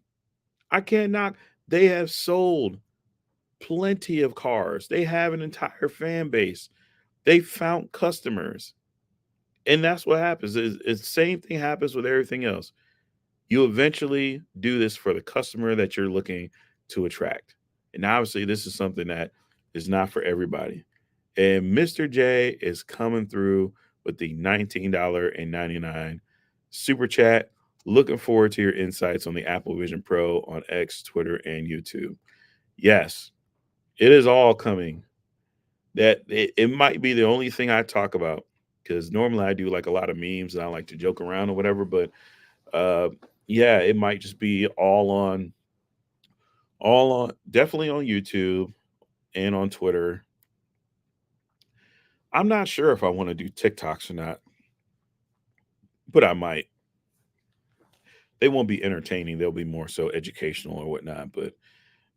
I can't knock. They have sold plenty of cars. They have an entire fan base. They found customers. And that's what happens. It's the same thing happens with everything else. You eventually do this for the customer that you're looking to attract. And obviously, this is something that is not for everybody. And Mr. J is coming through with the $19.99 super chat. Looking forward to your insights on the Apple Vision Pro on X, Twitter, and YouTube. Yes, it is all coming. That it might be the only thing I talk about because normally I do like a lot of memes and I like to joke around or whatever. But uh, yeah, it might just be all on definitely on YouTube and on Twitter. I'm not sure if I want to do TikToks or not, but I might. They won't be entertaining. They'll be more so educational or whatnot. But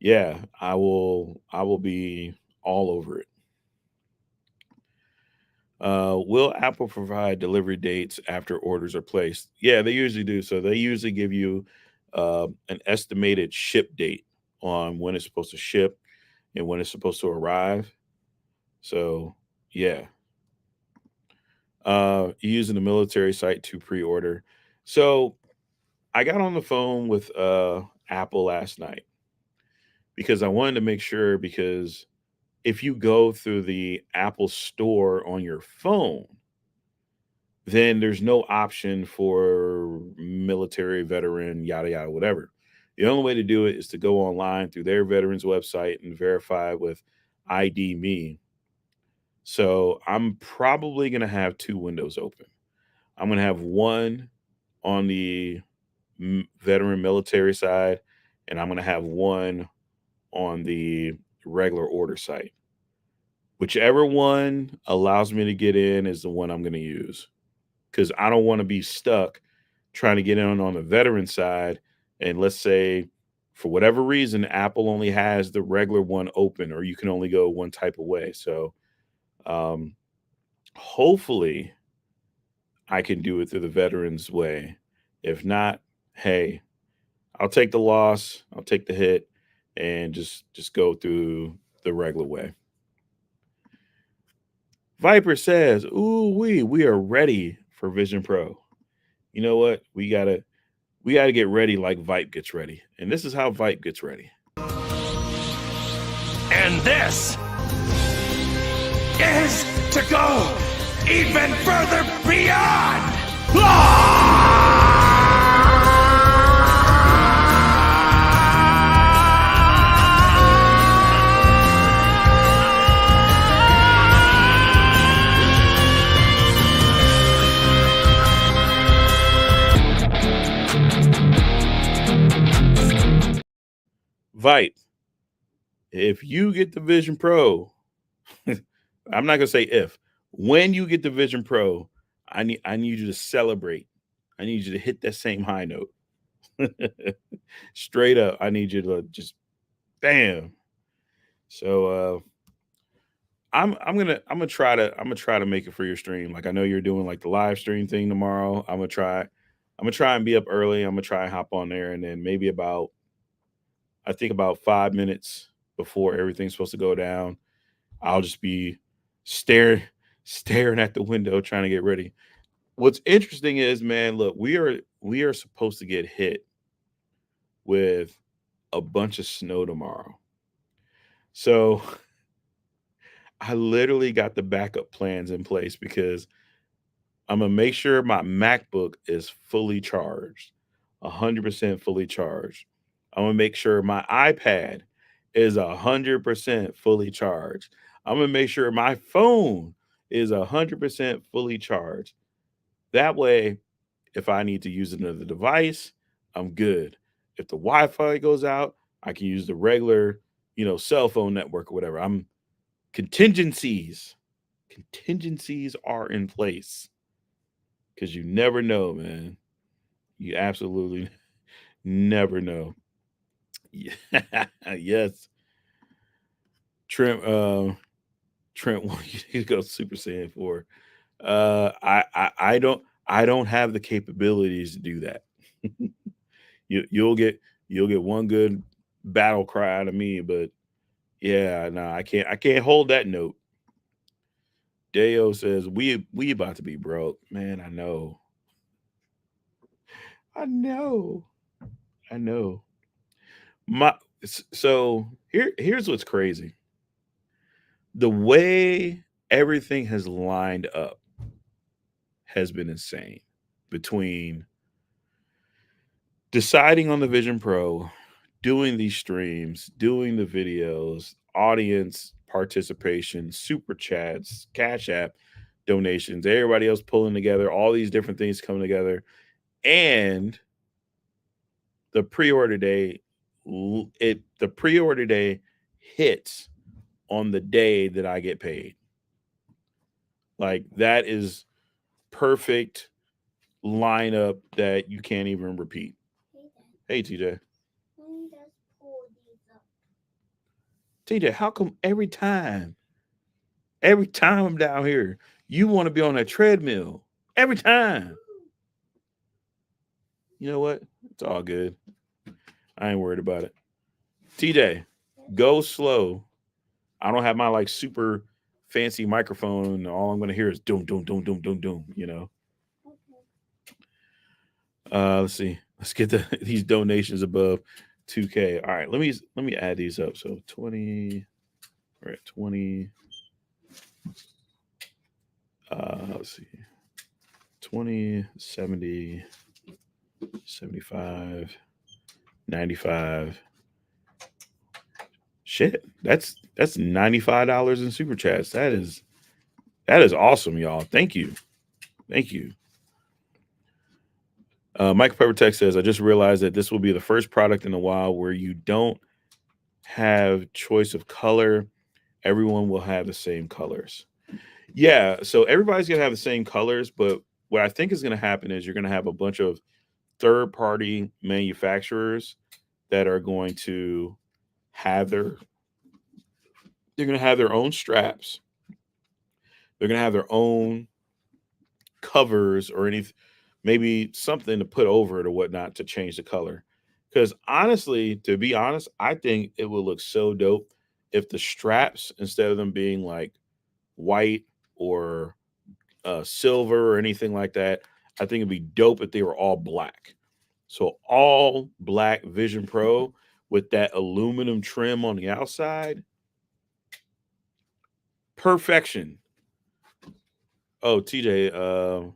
yeah, I will be all over it. Will Apple provide delivery dates after orders are placed? Yeah, they usually do. So they usually give you an estimated ship date on when it's supposed to ship and when it's supposed to arrive. So yeah, using the military site to pre-order. So I got on the phone with Apple last night because I wanted to make sure because if you go through the Apple store on your phone, then there's no option for military, veteran, yada, yada, whatever. The only way to do it is to go online through their veterans website and verify with ID Me. So I'm probably going to have two windows open. I'm going to have one on the veteran military side, and I'm going to have one on the regular order site. Whichever one allows me to get in is the one I'm going to use because I don't want to be stuck trying to get in on the veteran side. And let's say for whatever reason, Apple only has the regular one open, or you can only go one type of way. So um, hopefully I can do it through the veterans way. If not, hey, I'll take the loss, I'll take the hit, and just go through the regular way. Viper says, "Ooh, we are ready for Vision Pro." You know what? We gotta get ready like Vipe gets ready, and this is how Vipe gets ready. And this is to go even further beyond. Vipe, if you get the Vision Pro, I'm not gonna say if. When you get the Vision Pro, I need you to celebrate. I need you to hit that same high note. Straight up, I need you to just bam. So I'm gonna try to make it for your stream. Like I know you're doing like the live stream thing tomorrow. I'm gonna try and be up early. I'm gonna try and hop on there, and then maybe about I think about 5 minutes before everything's supposed to go down, I'll just be staring staring at the window trying to get ready. What's interesting is, man, look, we are supposed to get hit with a bunch of snow tomorrow. So I literally got the backup plans in place because I'm gonna make sure my MacBook is fully charged, 100% fully charged. I'm gonna make sure my iPad is 100% fully charged. I'm gonna make sure my phone is 100% fully charged. That way, if I need to use another device, I'm good. If the Wi-Fi goes out, I can use the regular, cell phone network or whatever. I'm contingencies. Contingencies are in place because you never know, man. You absolutely never know. Yeah. Yes, Trent. Trent, you need to go Super Saiyan 4. I don't have the capabilities to do that. You'll get one good battle cry out of me, but yeah, no, I can't hold that note. Deo says we about to be broke, man. I know, I know. My so here's what's crazy. The way everything has lined up has been insane. Between deciding on the Vision Pro, doing these streams, doing the videos, audience participation, super chats, Cash App donations, everybody else pulling together, all these different things coming together, and the pre-order day, the pre-order day hits on the day that I get paid. Like that is perfect lineup that you can't even repeat. Hey TJ. TJ, how come every time I'm down here, you want to be on that treadmill? Every time. You know what? It's all good. I ain't worried about it. TJ, go slow. I don't have my like super fancy microphone. All I'm gonna hear is doom, doom, doom, doom, doom, doom, you know. Let's see. Let's get these donations above 2K. All right, let me add these up. So 20, we're at 20. Let's see. 20, 70, 75, 95. Shit. That's $95 in super chats. That is awesome, y'all. Thank you. Thank you. Mike Pepper Tech says, I just realized that this will be the first product in a while where you don't have choice of color. Everyone will have the same colors. Yeah, so everybody's gonna have the same colors, but what I think is gonna happen is you're gonna have a bunch of third party manufacturers that are going to have they're gonna have their own straps. They're gonna have their own covers or any maybe something to put over it or whatnot to change the color. Because honestly, to be honest, I think it would look so dope if the straps, instead of them being like white or silver or anything like that, I think it'd be dope if they were all black. So all black Vision Pro with that aluminum trim on the outside, perfection. Oh, TJ,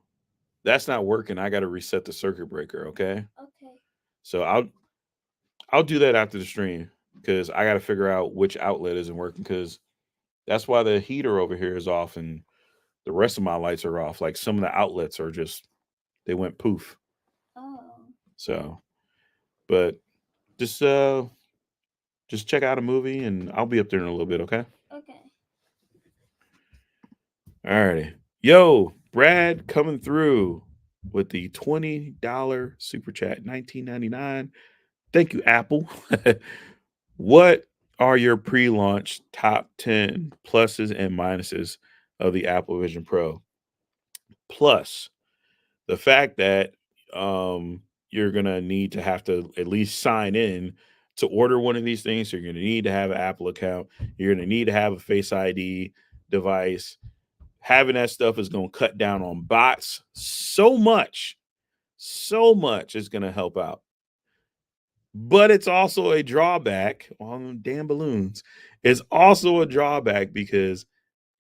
that's not working. I got to reset the circuit breaker. Okay. So I'll do that after the stream because I got to figure out which outlet isn't working because that's why the heater over here is off and the rest of my lights are off. Like some of the outlets are just they went poof. So, but just uh just check out a movie and I'll be up there in a little bit. Okay. Alrighty. Yo, Brad coming through with the $20 super chat, 19.99. Thank you, Apple. What are your pre-launch top 10 pluses and minuses of the Apple Vision Pro? Plus, the fact that you're gonna need to have to at least sign in to order one of these things. So you're gonna need to have an Apple account. You're gonna need to have a Face ID device. Having that stuff is gonna cut down on bots so much. So much is gonna help out. But it's also a drawback on them damn balloons. It's also a drawback because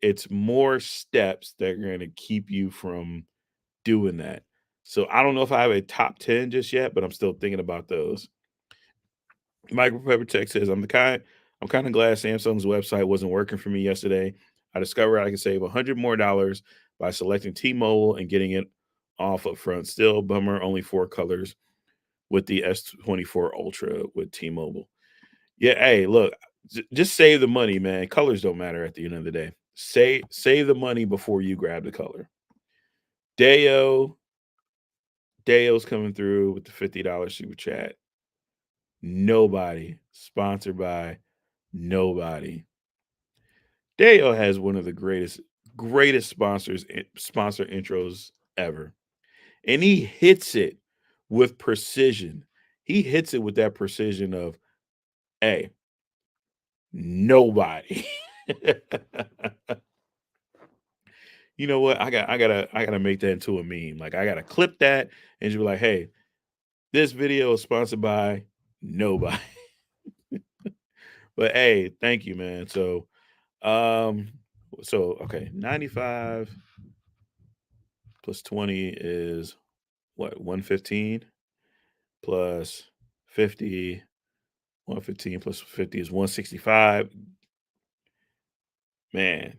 it's more steps that are going to keep you from doing that. So I don't know if I have a top 10 just yet, but I'm still thinking about those. Michael Pepper Tech says, I'm kind of glad Samsung's website wasn't working for me yesterday. I discovered I could save $100 more by selecting T-Mobile and getting it off up front. Still, bummer, only 4 colors with the S24 Ultra with T-Mobile. Yeah, hey, look, just save the money, man. Colors don't matter at the end of the day. Save the money before you grab the color. Deo, Deo's coming through with the $50 super chat. Nobody sponsored by nobody. Deo has one of the greatest sponsor intros ever, and he hits it with precision. He hits it with that precision of, hey, nobody. You know what? I gotta make that into a meme. Like I gotta clip that and just be like, hey, this video is sponsored by nobody. But hey, thank you, man. Um, so okay, 95 plus 20 is what, 115 plus 50, 115 plus 50 is 165. Man,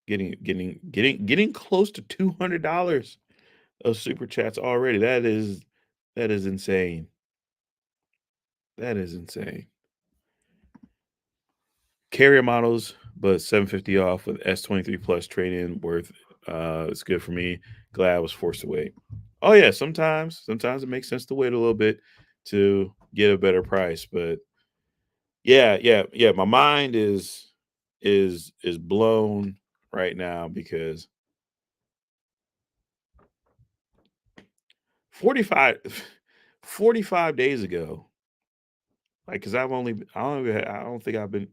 getting close to $200 of super chats already. That is insane. That is insane. Carrier models, but 750 off with S23 plus trade-in worth. It's good for me. Glad I was forced to wait. Oh yeah, sometimes it makes sense to wait a little bit to get a better price. But yeah. My mind is blown right now because 45 45 days ago, like, because I don't think I've been.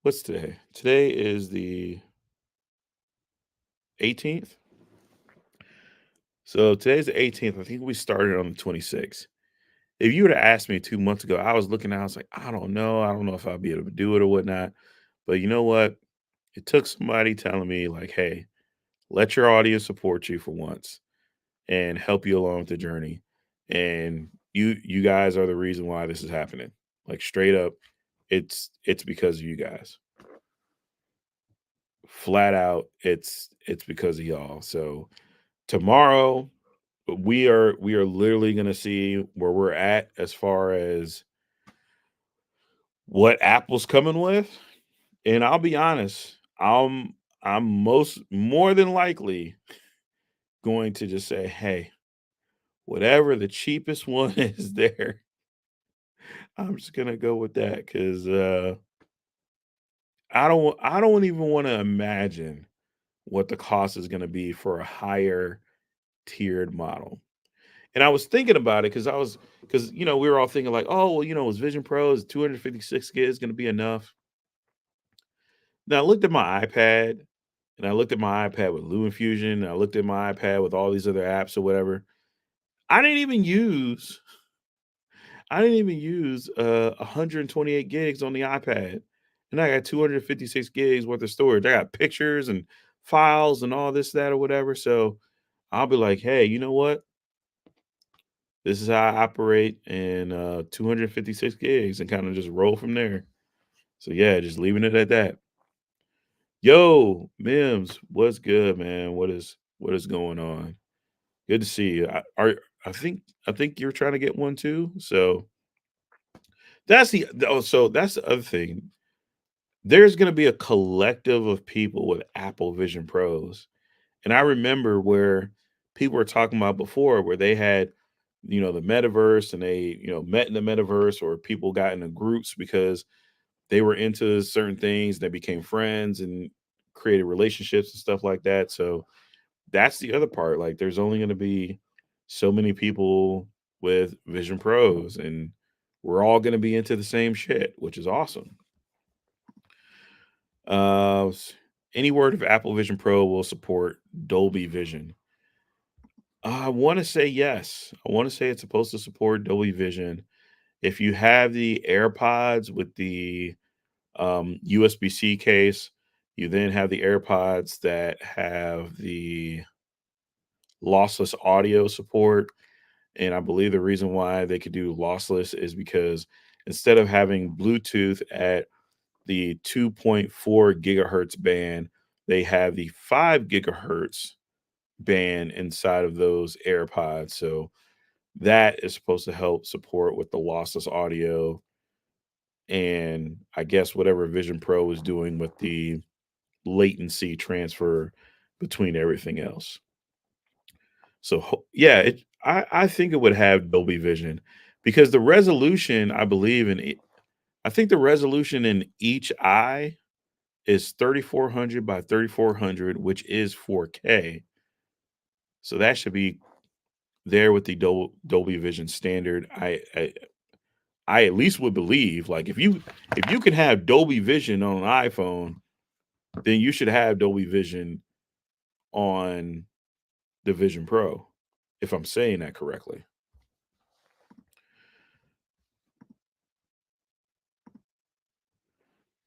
What's today? Today is the 18th. So today's the 18th. I think we started on the 26th. If you would have asked me 2 months ago, I was looking, I was like, I don't know. I don't know if I'll be able to do it or whatnot. But you know what? It took somebody telling me, like, hey, let your audience support you for once and help you along the journey. And you guys are the reason why this is happening. Like straight up, it's because of you guys. Flat out, it's because of y'all. So tomorrow we are literally going to see where we're at as far as what Apple's coming with. And I'll be honest, I'm more than likely going to just say, hey, whatever the cheapest one is there, I'm just gonna go with that because I don't even want to imagine what the cost is gonna be for a higher tiered model. And I was thinking about it because we were all thinking like, oh well, is Vision Pro is 256 gigs going to be enough? Now I looked at my iPad and I looked at my iPad with Lou Infusion, and I looked at my iPad with all these other apps or whatever. I didn't even use I didn't even use 128 gigs on the iPad. And I got 256 gigs worth of storage. I got pictures and files and all this, that, or whatever. So I'll be like, hey, you know what? This is how I operate in 256 gigs and kind of just roll from there. So yeah, just leaving it at that. Yo, Mims, what's good, man? What is going on? Good to see you. I think you're trying to get one too. So that's the other thing. There's gonna be a collective of people with Apple Vision Pros. And I remember where people were talking about before where they had the metaverse, and they, met in the metaverse, or people got into groups because they were into certain things, they became friends and created relationships and stuff like that. So that's the other part. Like, there's only going to be so many people with Vision Pros, and we're all going to be into the same shit, which is awesome. Uh, s- any word of Apple Vision Pro will support Dolby Vision? I want to say yes. I want to say it's supposed to support Dolby Vision. If you have the AirPods with the USB-C case, you then have the AirPods that have the lossless audio support. And I believe the reason why they could do lossless is because instead of having Bluetooth at the 2.4 gigahertz band, they have the 5 gigahertz band inside of those AirPods. So that is supposed to help support with the lossless audio, and I guess whatever Vision Pro is doing with the latency transfer between everything else. So yeah, I think it would have Dolby Vision because the resolution, I believe in it, I think the resolution in each eye is 3400 by 3400, which is 4K. So that should be there with the Dolby Vision standard. I at least would believe, like, if you can have Dolby Vision on an iPhone, then you should have Dolby Vision on the Vision Pro, if I'm saying that correctly.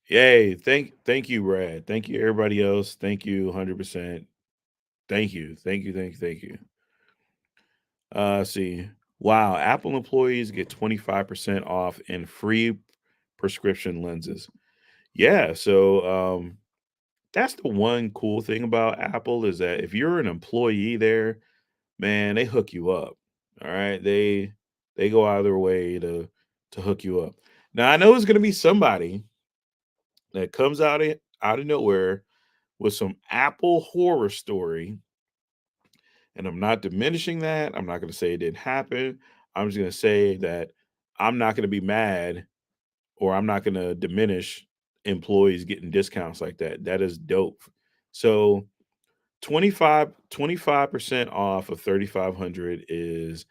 Yay! Thank you, Brad. Thank you, everybody else. Thank you, 100%. Thank you, thank you, thank you, thank you. See, wow, Apple employees get 25% off and free prescription lenses. Yeah, so that's the one cool thing about Apple is that if you're an employee there, man, they hook you up. All right. They go out of their way to hook you up. Now I know it's gonna be somebody that comes out of nowhere with some Apple horror story. And I'm not diminishing that. I'm not gonna say it didn't happen. I'm just gonna say that I'm not gonna be mad, or I'm not gonna diminish employees getting discounts like that. That is dope. So 25% off of 3,500 is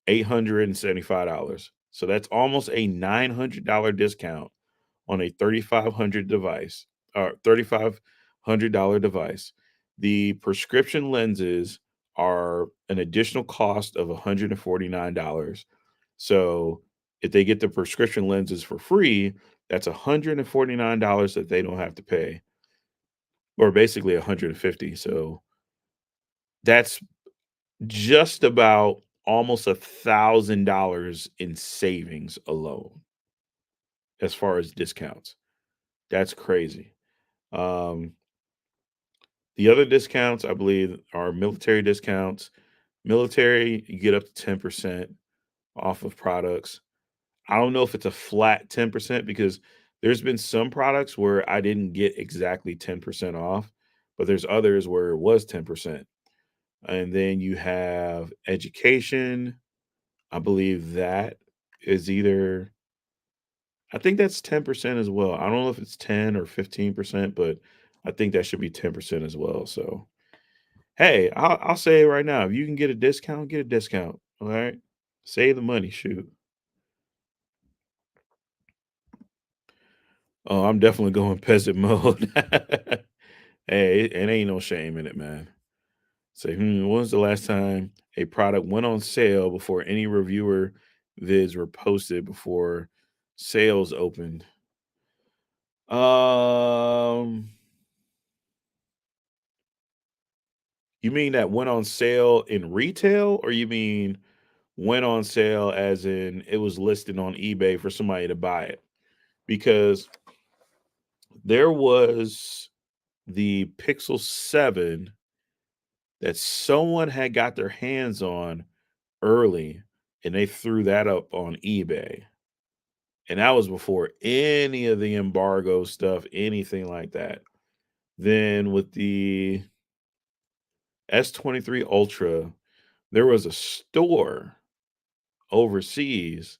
$875. So that's almost a $900 discount on a 3,500 device, or $3,500 device. The prescription lenses are an additional cost of $149. So if they get the prescription lenses for free, that's $149 that they don't have to pay, or basically 150. So that's just about almost $1,000 in savings alone as far as discounts. That's crazy. Um, the other discounts, I believe, are military discounts. Military, you get up to 10% off of products. I don't know if it's a flat 10% because there's been some products where I didn't get exactly 10% off, but there's others where it was 10%. And then you have education. I believe that is either, I think that's 10% as well. I don't know if it's 10 or 15%, but I think that should be 10% as well. So, hey, I'll say it right now. If you can get a discount, get a discount. All right. Save the money. Shoot. Oh, I'm definitely going peasant mode. Hey, it ain't no shame in it, man. Say, when was the last time a product went on sale before any reviewer vids were posted before sales opened? Um, you mean that went on sale in retail, or you mean went on sale as in it was listed on eBay for somebody to buy it? Because there was the Pixel 7 that someone had got their hands on early, and they threw that up on eBay. And that was before any of the embargo stuff, anything like that. Then with the S23 Ultra, there was a store overseas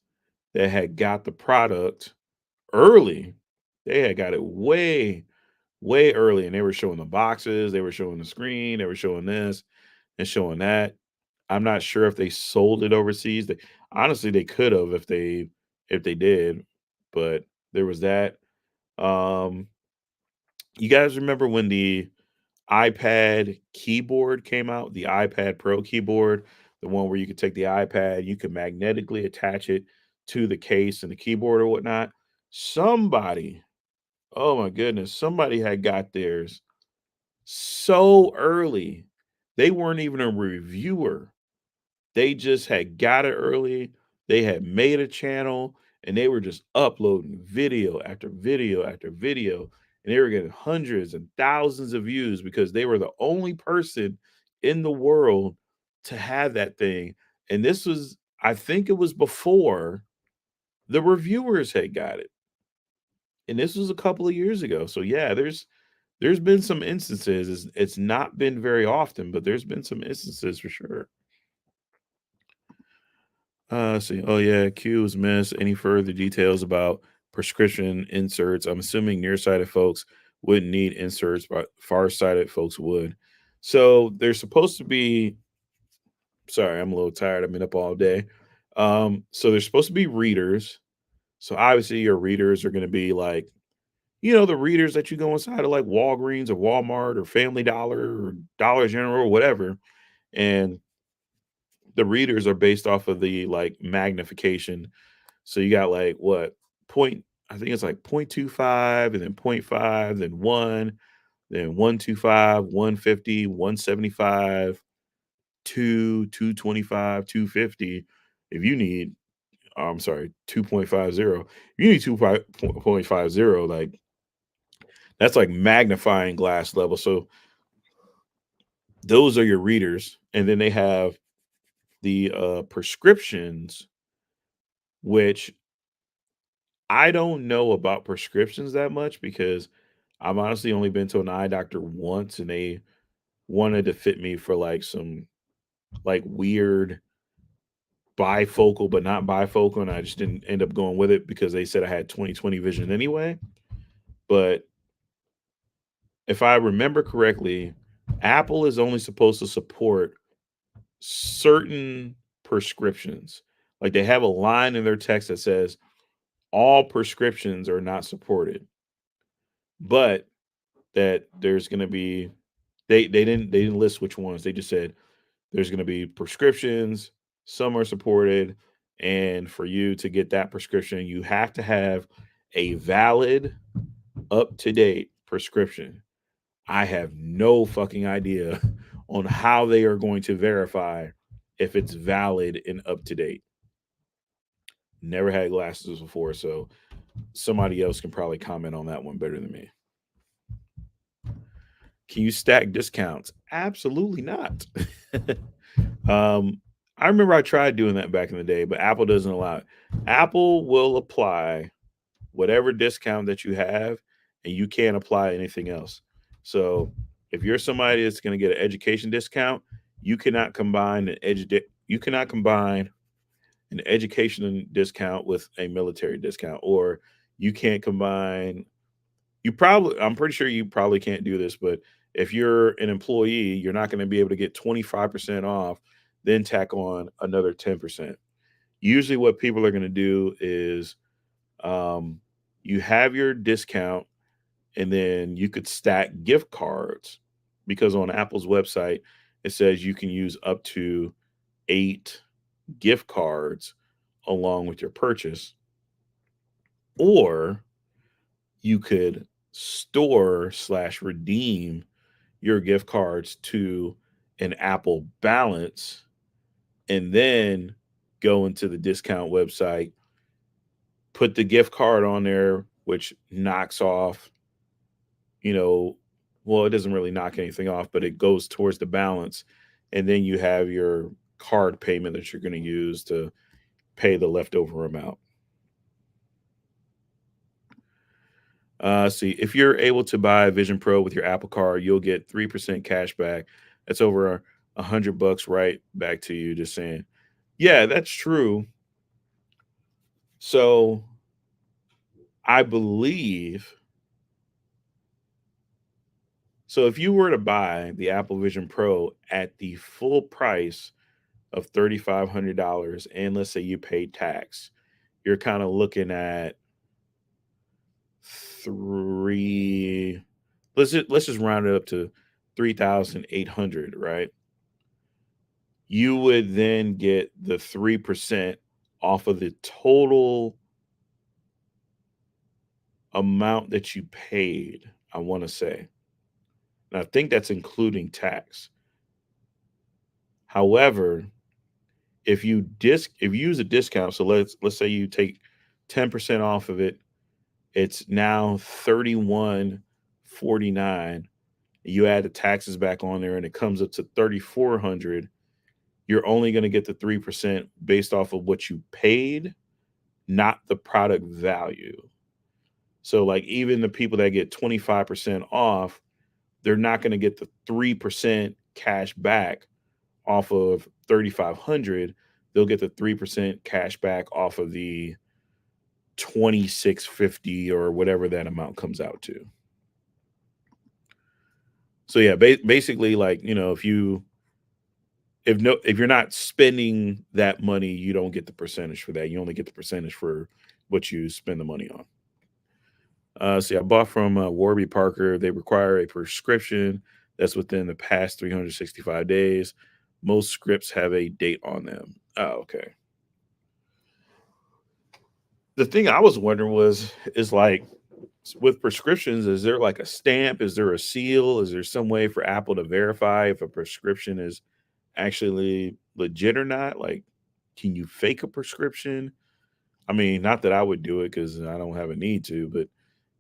that had got the product early. They had got it way early, and they were showing the boxes, they were showing the screen, they were showing this and showing that. I'm not sure if they sold it overseas. They honestly they could have if they did, but there was that. Um, you guys remember when the iPad keyboard came out, the iPad Pro keyboard, the one where you could take the iPad, you could magnetically attach it to the case and the keyboard or whatnot. Somebody, oh my goodness, somebody had got theirs so early. They weren't even a reviewer. They just had got it early. They had made a channel and they were just uploading video after video after video. And they were getting hundreds and thousands of views because they were the only person in the world to have that thing. And this was, I think it was before the reviewers had got it. And this was a couple of years ago. So yeah, there's been some instances. It's not been very often, but there's been some instances for sure. Let's see. Oh yeah, Q was missed. Any further details about prescription inserts? I'm assuming nearsighted folks wouldn't need inserts, but farsighted folks would. So they're supposed to be. Sorry, I'm a little tired. I've been up all day. So they're supposed to be readers. So obviously your readers are going to be like, the readers that you go inside of like Walgreens or Walmart or Family Dollar or Dollar General or whatever, and the readers are based off of the like magnification. So you got like what point? I think it's like 0.25 and then point 0.5, then 1, then 125, 150, 175, 2, 225, 250. If you need, I'm sorry, 2.50. You need 2.50, like that's like magnifying glass level. So those are your readers. And then they have the prescriptions, which I don't know about prescriptions that much because I've honestly only been to an eye doctor once and they wanted to fit me for like some like weird bifocal but not bifocal, and I just didn't end up going with it because they said I had 20/20 vision anyway. But if I remember correctly, Apple is only supposed to support certain prescriptions. Like they have a line in their text that says all prescriptions are not supported, but that there's going to be they didn't list which ones. They just said there's going to be prescriptions, some are supported, and for you to get that prescription, you have to have a valid, up to date prescription. I have no fucking idea on how they are going to verify if it's valid and up to date. Never had glasses before, so somebody else can probably comment on that one better than me. Can you stack discounts? Absolutely not. I remember I tried doing that back in the day, but Apple doesn't allow it. Apple will apply whatever discount that you have, and you can't apply anything else. So if you're somebody that's going to get an education discount, you cannot combine an education discount with a military discount, or you can't combine I'm pretty sure you probably can't do this, but if you're an employee, you're not going to be able to get 25% off, then tack on another 10%. Usually, what people are going to do is um, you have your discount, and then you could stack gift cards because on Apple's website, it says you can use up to 8 gift cards along with your purchase, or you could store slash redeem your gift cards to an Apple balance and then go into the discount website, put the gift card on there, which knocks off, you know, well, it doesn't really knock anything off, but it goes towards the balance. And then you have your card payment that you're going to use to pay the leftover amount. See, if you're able to buy Vision Pro with your Apple Card, you'll get 3% cash back. That's over $100 right back to you. Just saying. Yeah, that's true. So I believe so if you were to buy the Apple Vision Pro at the full price of $3,500 and let's say you paid tax, you're kind of looking at three let's just round it up to 3,800, right? You would then get the 3% off of the total amount that you paid, I want to say. And I think that's including tax. However, if you use a discount, so let's say you take 10% off of it, it's now 31.49. You add the taxes back on there and it comes up to 3,400. You're only going to get the 3% based off of what you paid, not the product value. So like even the people that get 25% off, they're not going to get the 3% cash back off of 3,500. They'll get the 3% cash back off of the 2,650 or whatever that amount comes out to. So yeah, basically like, if you're not spending that money, you don't get the percentage for that. You only get the percentage for what you spend the money on. See, I bought from Warby Parker. They require a prescription that's within the past 365 days. Most scripts have a date on them. Oh, okay. The thing I was wondering is like with prescriptions, is there like a stamp? Is there a seal? Is there some way for Apple to verify if a prescription is actually legit or not? Like, can you fake a prescription? I mean, not that I would do it because I don't have a need to, but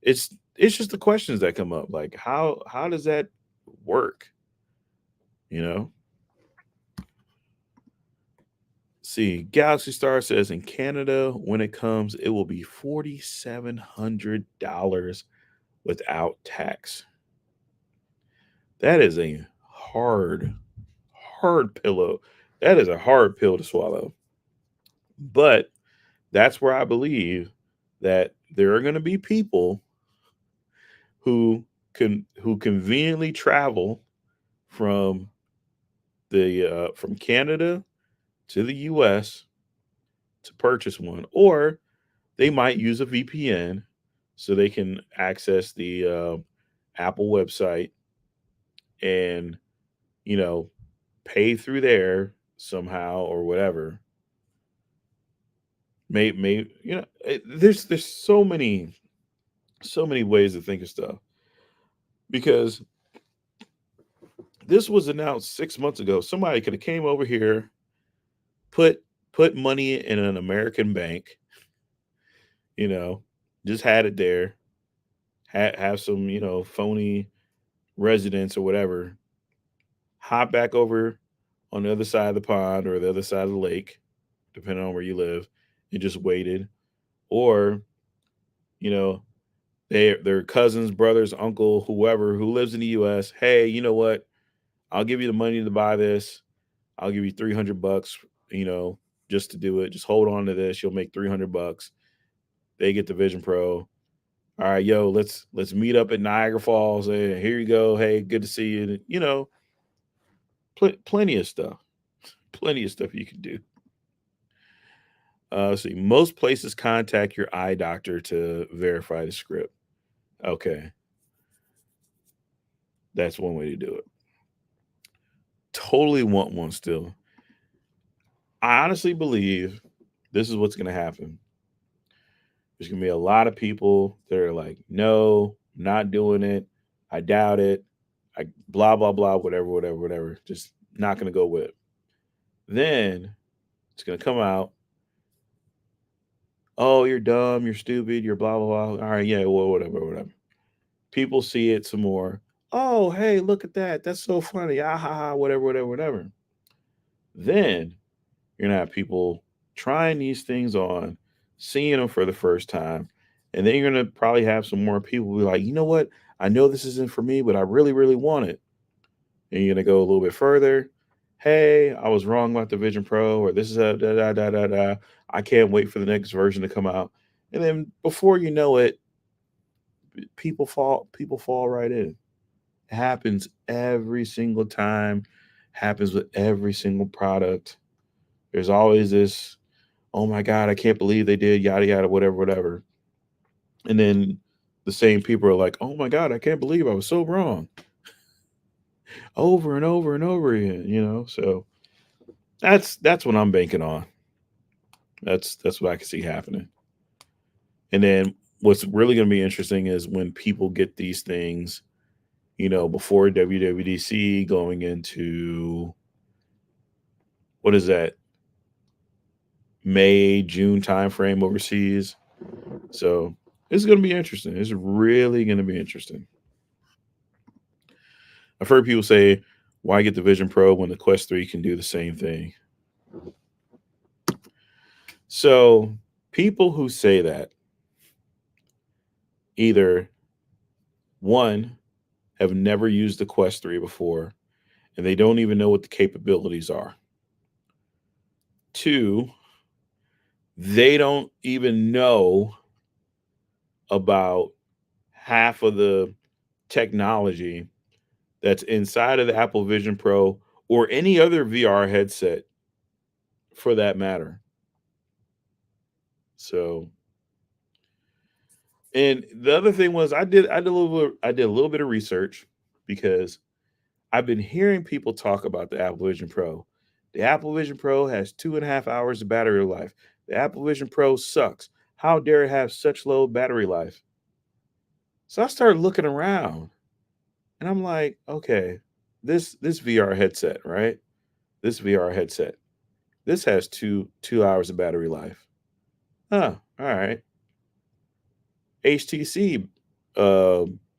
it's just the questions that come up. Like, how does that work? You know? See, Galaxy Star says in Canada, when it comes, it will be $4,700 without tax. That is a hard, hard pillow. That is a hard pill to swallow. But that's where I believe that there are going to be people who conveniently travel from from Canada to the US to purchase one, or they might use a VPN so they can access the Apple website and you know pay through there somehow or whatever. May there's so many ways to think of stuff because this was announced 6 months ago. Somebody could have came over here, put put money in an American bank, you know, just had it there, have some phony residents or whatever, hop back over on the other side of the pond or the other side of the lake, depending on where you live, and just waited. Or, you know, their cousins, brothers, uncle, whoever who lives in the US, hey, you know what? I'll give you the money to buy this. I'll give you 300 bucks, you know, just to do it. Just hold on to this. You'll make 300 bucks. They get the Vision Pro. All right, yo, let's meet up at Niagara Falls. Hey, here you go. Hey, good to see you. Plenty of stuff. Plenty of stuff you can do. Let's see. Most places contact your eye doctor to verify the script. Okay, that's one way to do it. Totally want one still. I honestly believe this is what's going to happen. There's going to be a lot of people that are like, no, not doing it. I doubt it. I blah, blah, blah, whatever, whatever, whatever. Just not going to go with it. Then it's going to come out. Oh, you're dumb. You're stupid. You're blah, blah, blah. All right. Yeah. Well, whatever, whatever. People see it some more. Oh, hey, look at that. That's so funny. Ah, ha, ha, whatever, whatever, whatever. Then you're going to have people trying these things on, seeing them for the first time. And then you're going to probably have some more people be like, you know what? I know this isn't for me, but I really, really want it. And you're going to go a little bit further. hey, I was wrong about the Vision Pro, or this is a da da da da da. I can't wait for the next version to come out. And then before you know it, people fall right in. It happens every single time, happens with every single product. There's always this, oh my God, I can't believe they did yada yada, whatever, whatever. And then the same people are like, oh my God, I can't believe I was so wrong over and over and over again. So that's what I'm banking on. That's what I can see happening. And then what's really going to be interesting is when people get these things, before WWDC going into what is that, May, June timeframe overseas. So it's going to be interesting. It's really going to be interesting. I've heard people say, why get the Vision Pro when the Quest 3 can do the same thing? So people who say that either one, have never used the Quest 3 before and they don't even know what the capabilities are. Two, they don't even know about half of the technology that's inside of the Apple Vision Pro or any other VR headset for that matter. So, and the other thing was I did a little bit of research because I've been hearing people talk about the Apple Vision Pro. The Apple Vision Pro has 2.5 hours of battery life. The Apple Vision Pro sucks. How dare it have such low battery life? So I started looking around and I'm like, okay, this VR headset, right? This VR headset. This has two hours of battery life. Huh, all right. HTC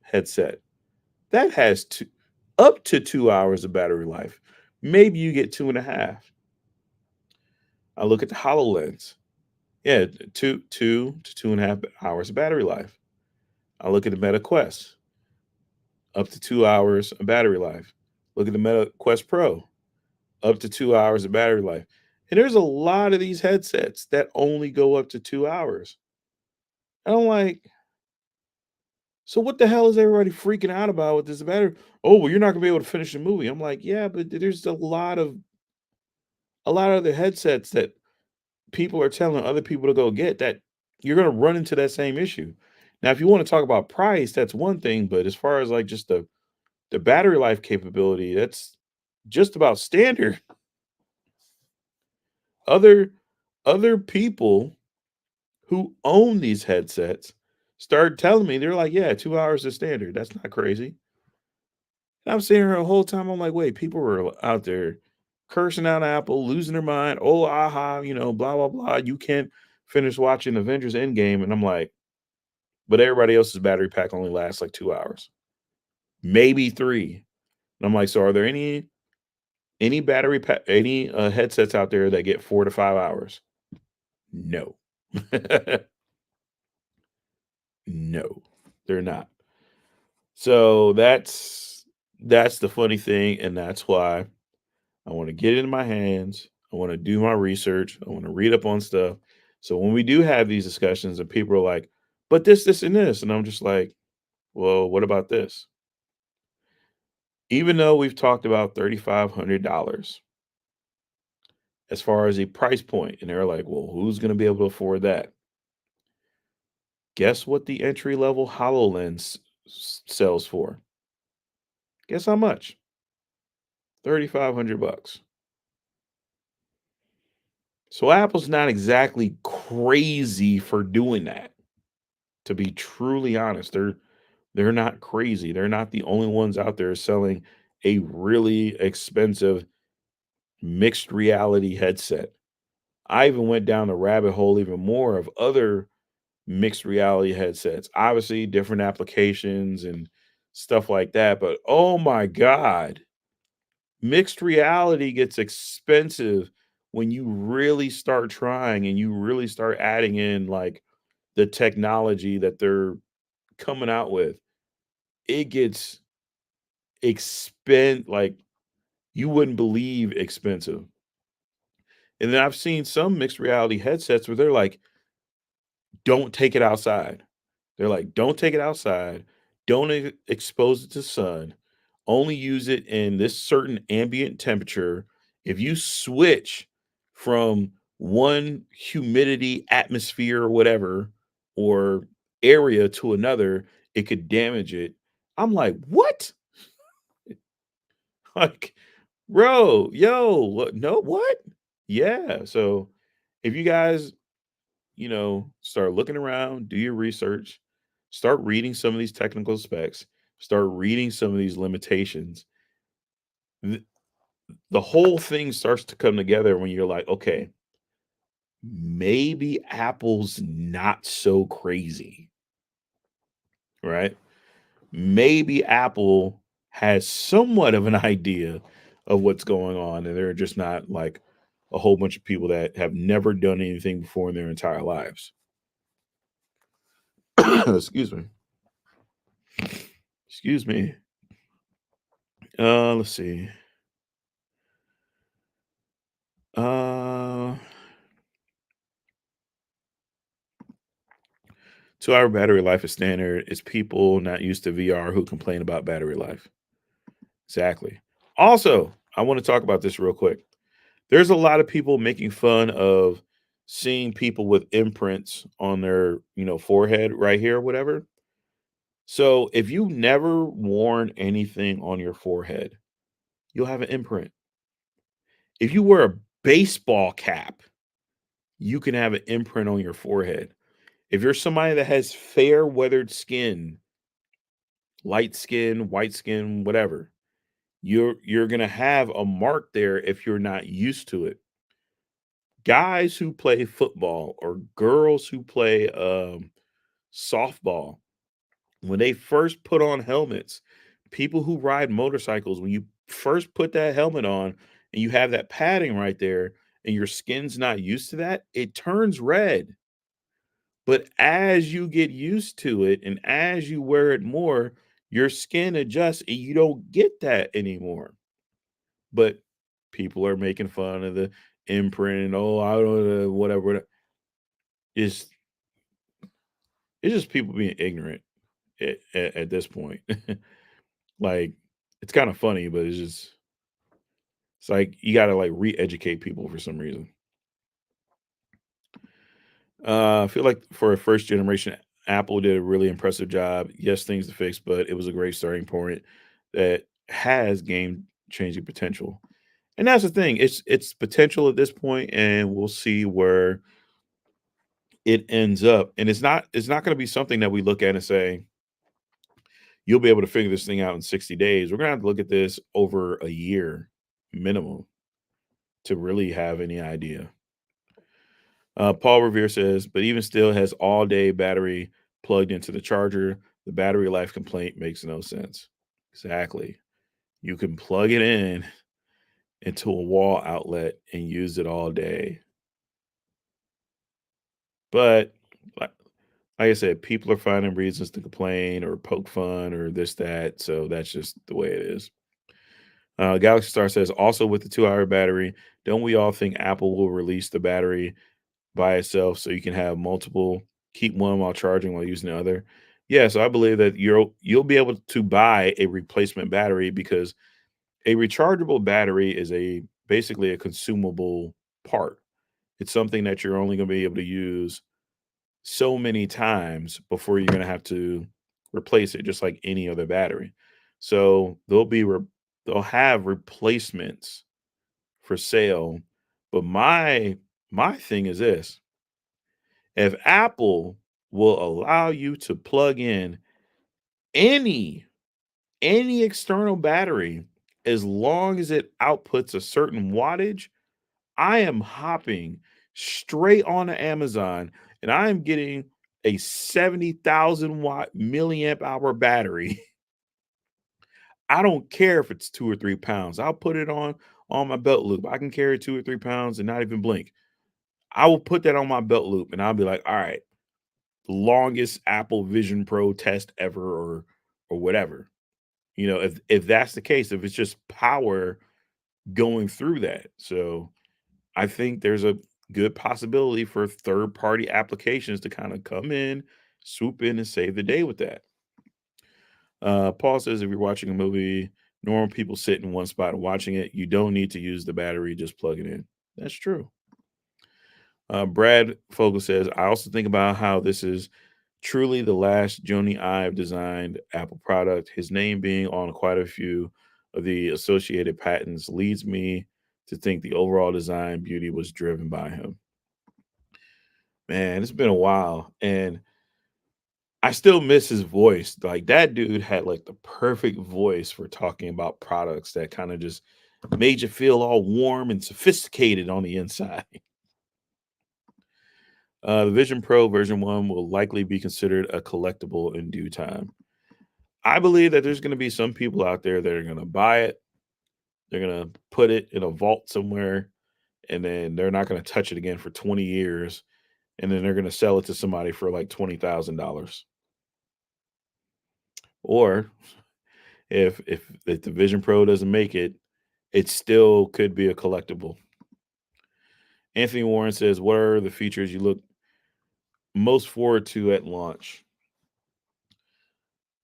headset. That has up to 2 hours of battery life. Maybe you get 2.5. I look at the HoloLens. Yeah, two to 2.5 hours of battery life. I look at the Meta Quest, up to 2 hours of battery life. Look at the Meta Quest Pro, up to 2 hours of battery life. And there's a lot of these headsets that only go up to 2 hours. And I'm like, so what the hell is everybody freaking out about with this battery? Oh, well, you're not gonna be able to finish the movie. I'm like, yeah, but there's a lot of the headsets that people are telling other people to go get that you're going to run into that same issue. Now, if you want to talk about price, that's one thing, but as far as like just the battery life capability, that's just about standard. Other other people who own these headsets started telling me they're like, yeah, 2 hours is standard. That's not crazy. And I'm sitting here the whole time. I'm like, wait, people were out there cursing out Apple, losing their mind. Oh, aha, blah blah blah. You can't finish watching Avengers Endgame, and I'm like, but everybody else's battery pack only lasts like 2 hours, maybe three. And I'm like, so are there any battery pack, any headsets out there that get 4 to 5 hours? No, no, they're not. So that's the funny thing, and that's why I want to get it in my hands. I want to do my research. I want to read up on stuff. So when we do have these discussions and people are like, but this, and this, and I'm just like, well, what about this? Even though we've talked about $3,500 as far as a price point, and they're like, well, who's going to be able to afford that? Guess what the entry level HoloLens sells for? Guess how much? 3,500 bucks. So Apple's not exactly crazy for doing that. To be truly honest, they're not crazy. They're not the only ones out there selling a really expensive mixed reality headset. I even went down the rabbit hole even more of other mixed reality headsets. Obviously, different applications and stuff like that. But oh my God, mixed reality gets expensive when you really start trying and you really start adding in like the technology that they're coming out with. It gets like you wouldn't believe expensive. And then I've seen some mixed reality headsets where they're like, don't take it outside. They're like, don't take it outside. Don't expose it to sun. Only use it in this certain ambient temperature. If you switch from one humidity, atmosphere, or whatever, or area to another, it could damage it. I'm like, what? Like, bro, yo, what? No, what? Yeah. So if you guys start looking around, do your research, start reading some of these technical specs, start reading some of these limitations. th- the whole thing starts to come together when you're like, okay, maybe Apple's not so crazy, right? Maybe Apple has somewhat of an idea of what's going on, and they're just not like a whole bunch of people that have never done anything before in their entire lives. Excuse me. Excuse me. Let's see. Uh, 2 hour battery life is standard. It's people not used to VR who complain about battery life. Exactly. Also, I want to talk about this real quick. There's a lot of people making fun of seeing people with imprints on their, forehead right here, or whatever. So if you never worn anything on your forehead, you'll have an imprint. If you wear a baseball cap, you can have an imprint on your forehead. If you're somebody that has fair weathered skin, light skin, white skin, whatever, you're going to have a mark there if you're not used to it. Guys who play football or girls who play softball, when they first put on helmets, people who ride motorcycles, when you first put that helmet on and you have that padding right there and your skin's not used to that, it turns red. But as you get used to it and as you wear it more, your skin adjusts and you don't get that anymore. But people are making fun of the imprint and I don't know, whatever. It's it's just people being ignorant at this point. Like it's kind of funny, but it's like you gotta like re-educate people for some reason. I feel like for a first generation, Apple did a really impressive job. Yes, things to fix, but it was a great starting point that has game changing potential. And that's the thing. It's potential at this point, and we'll see where it ends up. And it's not going to be something that we look at and say, you'll be able to figure this thing out in 60 days. We're gonna have to look at this over a year minimum to really have any idea. Paul Revere says, but even still has all day battery plugged into the charger. The battery life complaint makes no sense. Exactly. You can plug it in into a wall outlet and use it all day. But like I said, people are finding reasons to complain or poke fun or this, that. So that's just the way it is. Galaxy Star says, also with the 2 hour battery, don't we all think Apple will release the battery by itself so you can have multiple, keep one while charging while using the other? Yeah, so I believe that you'll be able to buy a replacement battery because a rechargeable battery is a basically a consumable part. It's something that you're only going to be able to use so many times before you're going to have to replace it, just like any other battery. So they'll have replacements for sale. But my thing is this: if Apple will allow you to plug in any any external battery as long as it outputs a certain wattage, I am hopping straight on Amazon and I am getting a 70,000 watt milliamp hour battery. I don't care if it's 2 or 3 pounds. I'll put it on my belt loop. I can carry 2 or 3 pounds and not even blink. I will put that on my belt loop and I'll be like, all right, longest Apple Vision Pro test ever or whatever. If that's the case, if it's just power going through that. So I think there's a good possibility for third party applications to kind of come in, swoop in, and save the day with that. Paul says if you're watching a movie, normal people sit in one spot and watching it. You don't need to use the battery, just plug it in. That's true. Brad Fogel says, I also think about how this is truly the last Jony Ive designed Apple product. His name being on quite a few of the associated patents leads me to think the overall design beauty was driven by him. Man, it's been a while. And I still miss his voice. Like that dude had like the perfect voice for talking about products that kind of just made you feel all warm and sophisticated on the inside. The Vision Pro version 1 will likely be considered a collectible in due time. I believe that there's going to be some people out there that are going to buy it. They're going to put it in a vault somewhere, and then they're not going to touch it again for 20 years. And then they're going to sell it to somebody for like $20,000. Or if the Vision Pro doesn't make it, it still could be a collectible. Anthony Warren says, what are the features you look most forward to at launch?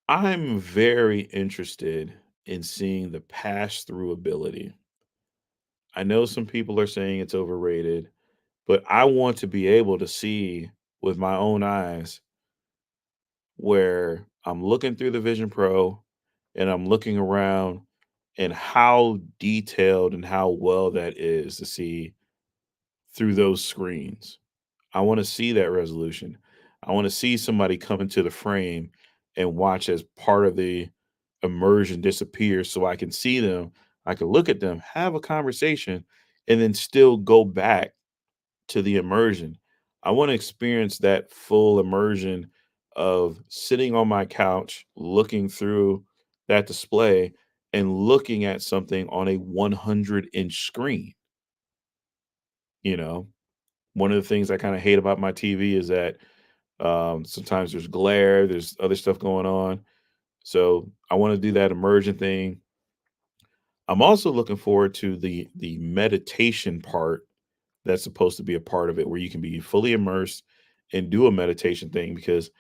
I'm very interested in seeing the pass through ability. I know some people are saying it's overrated, but I want to be able to see with my own eyes where I'm looking through the Vision Pro and I'm looking around and how detailed and how well that is to see through those screens. I want to see that resolution. I want to see somebody come into the frame and watch as part of the immersion disappears so I can see them. I can look at them, have a conversation, and then still go back to the immersion. I want to experience that full immersion of sitting on my couch, looking through that display and looking at something on a 100-inch screen. You know, one of the things I kind of hate about my TV is that sometimes there's glare, there's other stuff going on. So I want to do that immersion thing. I'm also looking forward to the meditation part that's supposed to be a part of it, where you can be fully immersed and do a meditation thing. Because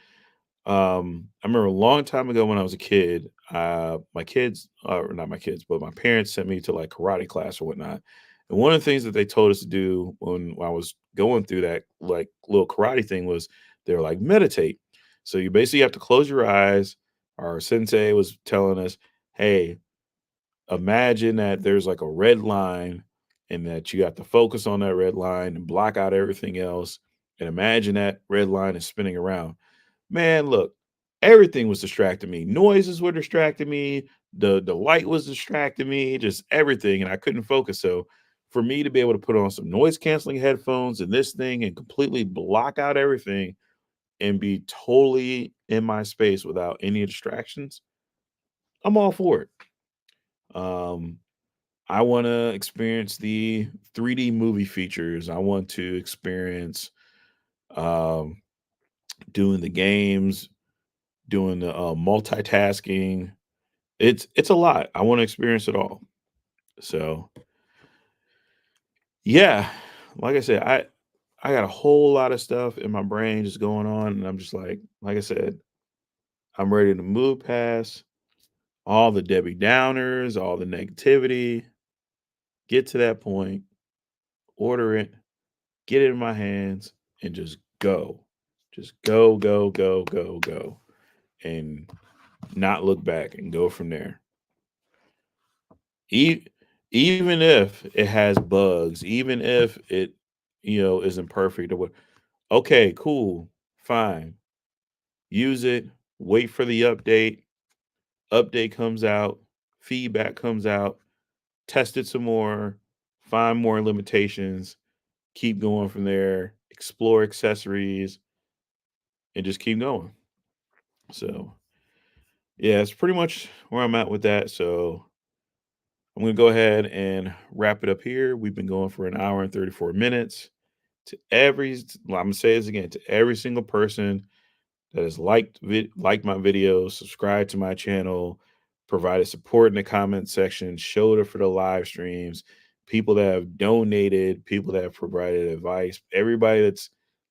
I remember a long time ago when I was a kid, my kids, or not my kids, but my parents sent me to like karate class or whatnot. And one of the things that they told us to do when I was going through that like little karate thing was they were like meditate. So you basically have to close your eyes. Our sensei was telling us, hey, imagine that there's like a red line and that you have to focus on that red line and block out everything else. And imagine that red line is spinning around. Man, look, everything was distracting me. Noises were distracting me. The light was distracting me, just everything. And I couldn't focus. So for me to be able to put on some noise canceling headphones and this thing and completely block out everything and be totally in my space without any distractions, I'm all for it. Um, I want to experience the 3D movie features. I want to experience um, doing the games, doing the multitasking. It's a lot. I want to experience it all. So yeah, like I said, I got a whole lot of stuff in my brain just going on, and I'm just like I said, I'm ready to move past all the Debbie Downers, all the negativity. Get to that point, order it, get it in my hands, and just go. Just go, go, go, go, go, and not look back and go from there. E- Even if it has bugs, even if it, isn't perfect or what, okay, cool, fine. Use it, wait for the update. Update comes out, feedback comes out, test it some more, find more limitations, keep going from there, explore accessories, and just keep going. So, yeah, it's pretty much where I'm at with that. So, I'm going to go ahead and wrap it up here. We've been going for an hour and 34 minutes. I'm going to say this again, to every single person that has liked my videos, subscribed to my channel, provided support in the comment section, showed up for the live streams, people that have donated, people that have provided advice, everybody that's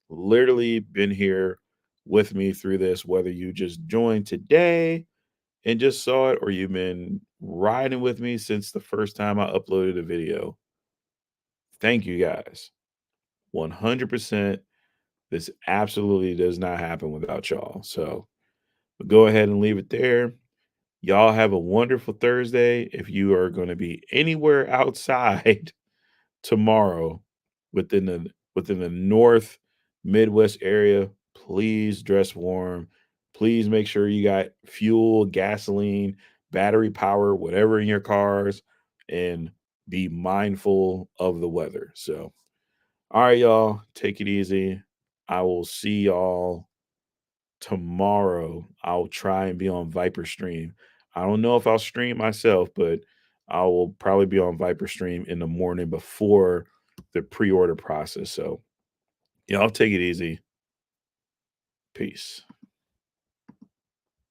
literally been here with me through this, whether you just joined today and just saw it or you've been riding with me since the first time I uploaded a video. Thank you guys. 100%. This absolutely does not happen without y'all. So go ahead and leave it there. Y'all have a wonderful Thursday. If you are going to be anywhere outside tomorrow within the North Midwest area, please dress warm. Please make sure you got fuel, gasoline, battery power, whatever in your cars, and be mindful of the weather. So, all right, y'all, take it easy. I will see y'all tomorrow. I'll try and be on Viper Stream. I don't know if I'll stream myself, but I will probably be on Viper Stream in the morning before the pre-order process. So y'all take it easy. Peace.